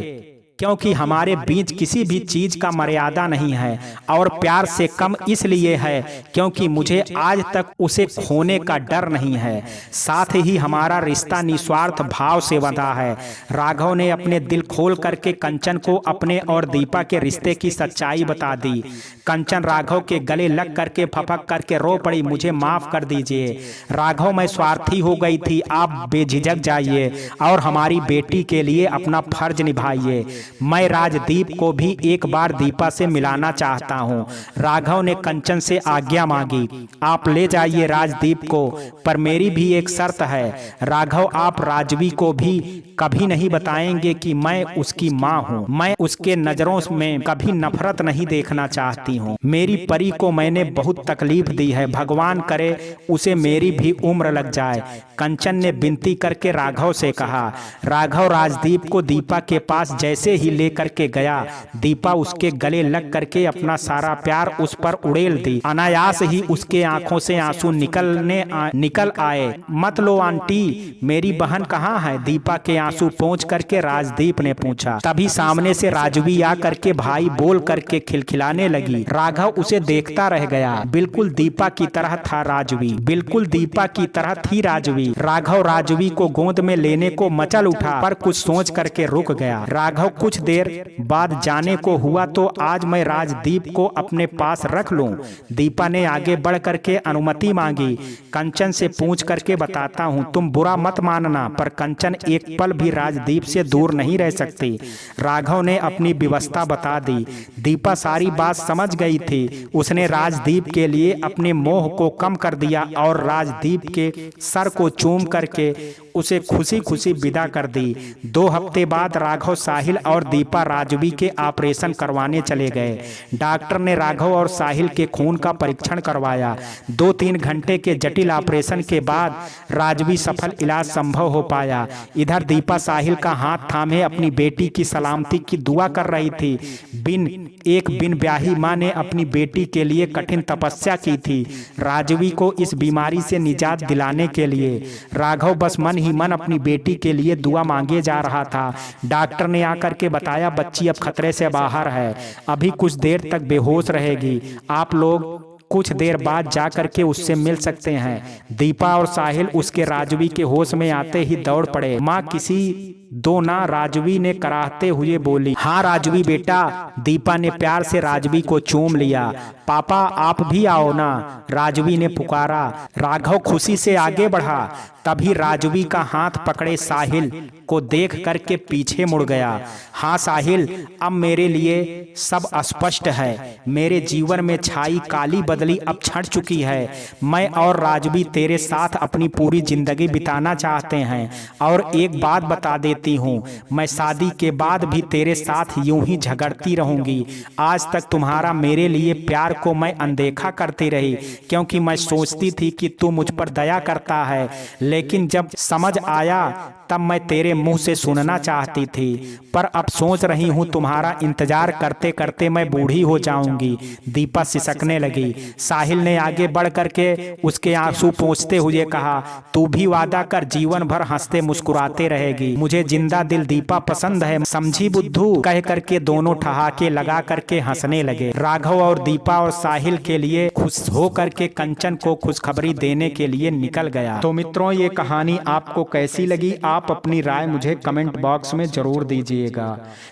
क्योंकि हमारे बीच किसी भी चीज का मर्यादा नहीं है, और प्यार से कम इसलिए है क्योंकि मुझे आज तक उसे खोने का डर नहीं है। साथ ही हमारा रिश्ता निस्वार्थ भाव से बंधा है। राघव ने अपने दिल खोल करके कंचन को अपने और दीपा के रिश्ते की सच्चाई बता दी। कंचन राघव के गले लग करके फपक करके रो पड़ी। मुझे माफ कर दीजिए राघव, मैं स्वार्थी हो गई थी। आप बेझिझक जाइए और हमारी बेटी के लिए अपना फर्ज निभाइए। मैं राजदीप को भी एक बार दीपा से मिलाना चाहता हूँ। राघव ने कंचन से आज्ञा मांगी। आप ले जाइए राजदीप को, पर मेरी भी एक शर्त है। राघव, आप राजवी को भी कभी नहीं बताएंगे कि मैं उसकी माँ हूँ। मैं उसके नजरों में कभी नफरत नहीं देखना चाहती हूँ। मेरी परी को मैंने बहुत तकलीफ दी है, भगवान करे उसे मेरी भी उम्र लग जाए। कंचन ने विनती करके राघव से कहा। राघव राजदीप को दीपा के पास जैसे ही लेकर के गया, दीपा उसके गले लग करके अपना सारा प्यार उस पर उड़ेल दी। अनायास ही उसके आंखों से आंसू निकल आए। मत लो आंटी, मेरी बहन कहाँ है? दीपा के आंसू पोंछ करके राजदीप ने पूछा। तभी सामने से राजवी आ करके भाई बोल करके खिलखिलाने लगी। राघव उसे देखता रह गया। बिल्कुल दीपा की तरह था राजवी, बिल्कुल दीपा की तरह थी राजवी। राघव राजवी को गोद में लेने को मचल उठा, पर कुछ सोच करके रुक गया। राघव कुछ देर बाद जाने को हुआ तो आज मैं राजदीप को अपने पास रख लूं। दीपा ने आगे बढ़ करके अनुमति मांगी। कंचन से पूछ करके बताता हूं, तुम बुरा मत मानना, पर कंचन एक पल भी राजदीप से दूर नहीं रह सकती। राघव ने अपनी व्यवस्था बता दी। दीपा सारी बात समझ गई थी। उसने राजदीप के लिए अपने मोह को कम कर दिया और राजदीप के सर को चूम करके उसे खुशी खुशी विदा कर दी। 2 हफ्ते बाद राघव, साहिल और दीपा राजवी के ऑपरेशन करवाने चले गए। डॉक्टर ने राघव और साहिल के खून का परीक्षण करवाया। 2-3 घंटे के जटिल ऑपरेशन के बाद राजवी सफल इलाज संभव हो पाया। इधर दीपा साहिल का हाथ थामे अपनी बेटी की सलामती की दुआ कर रही थी। बिन ब्याही मां ने अपनी बेटी के लिए कठिन तपस्या की थी, राजवी को इस बीमारी से निजात दिलाने के लिए। राघव बस मन ही मन अपनी बेटी के लिए दुआ मांगे जा रहा था। डॉक्टर ने आकर के बताया, बच्ची अब खतरे से बाहर है, अभी कुछ देर तक बेहोश रहेगी, आप लोग कुछ देर बाद जा करके उससे मिल सकते हैं। दीपा और साहिल उसके राजवी के होश में आते ही दौड़ पड़े। माँ किसी दो ना, राजवी ने कराहते हुए बोली। हाँ राजवी बेटा, दीपा ने प्यार से राजवी को चूम लिया। पापा आप भी आओ ना, राजवी ने पुकारा। राघव खुशी से आगे बढ़ा, तभी राजवी का हाथ पकड़े साहिल को देख करके पीछे मुड़ गया। हाँ साहिल, अब मेरे लिए सब स्पष्ट है। मेरे जीवन में छाई काली बदली अब छट चुकी है। मैं और राजवी तेरे साथ अपनी पूरी जिंदगी बिताना चाहते हैं। और एक बात बता देती हूँ, मैं शादी के बाद भी तेरे साथ यूं ही झगड़ती रहूंगी। आज तक तुम्हारा मेरे लिए प्यार को मैं अनदेखा करती रही, क्योंकि मैं सोचती थी कि तू मुझ पर दया करता है, लेकिन जब समझ आया तब मैं तेरे मुंह से सुनना चाहती थी। पर अब सोच रही हूँ तुम्हारा इंतजार करते करते मैं बूढ़ी हो जाऊंगी। दीपा सिसकने लगी। साहिल ने आगे बढ़ करके उसके आंसू पोंछते हुए कहा, तू भी वादा कर जीवन भर हंसते मुस्कुराते रहेगी। मुझे जिंदा दिल दीपा पसंद है, समझी बुद्धू? कह करके दोनों ठहाके लगा करके हंसने लगे। राघव और दीपा और साहिल के लिए खुश हो करके कंचन को खुशखबरी देने के लिए निकल गया। तो मित्रों, ये कहानी आपको कैसी लगी? आप अपनी राय मुझे कमेंट बॉक्स में जरूर दीजिएगा।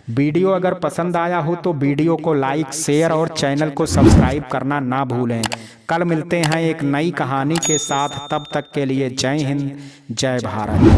वीडियो अगर पसंद आया हो तो वीडियो को लाइक, शेयर और चैनल को सब्सक्राइब करना ना भूलें। कल मिलते हैं एक नई कहानी के साथ, तब तक के लिए जय हिंद, जय भारत।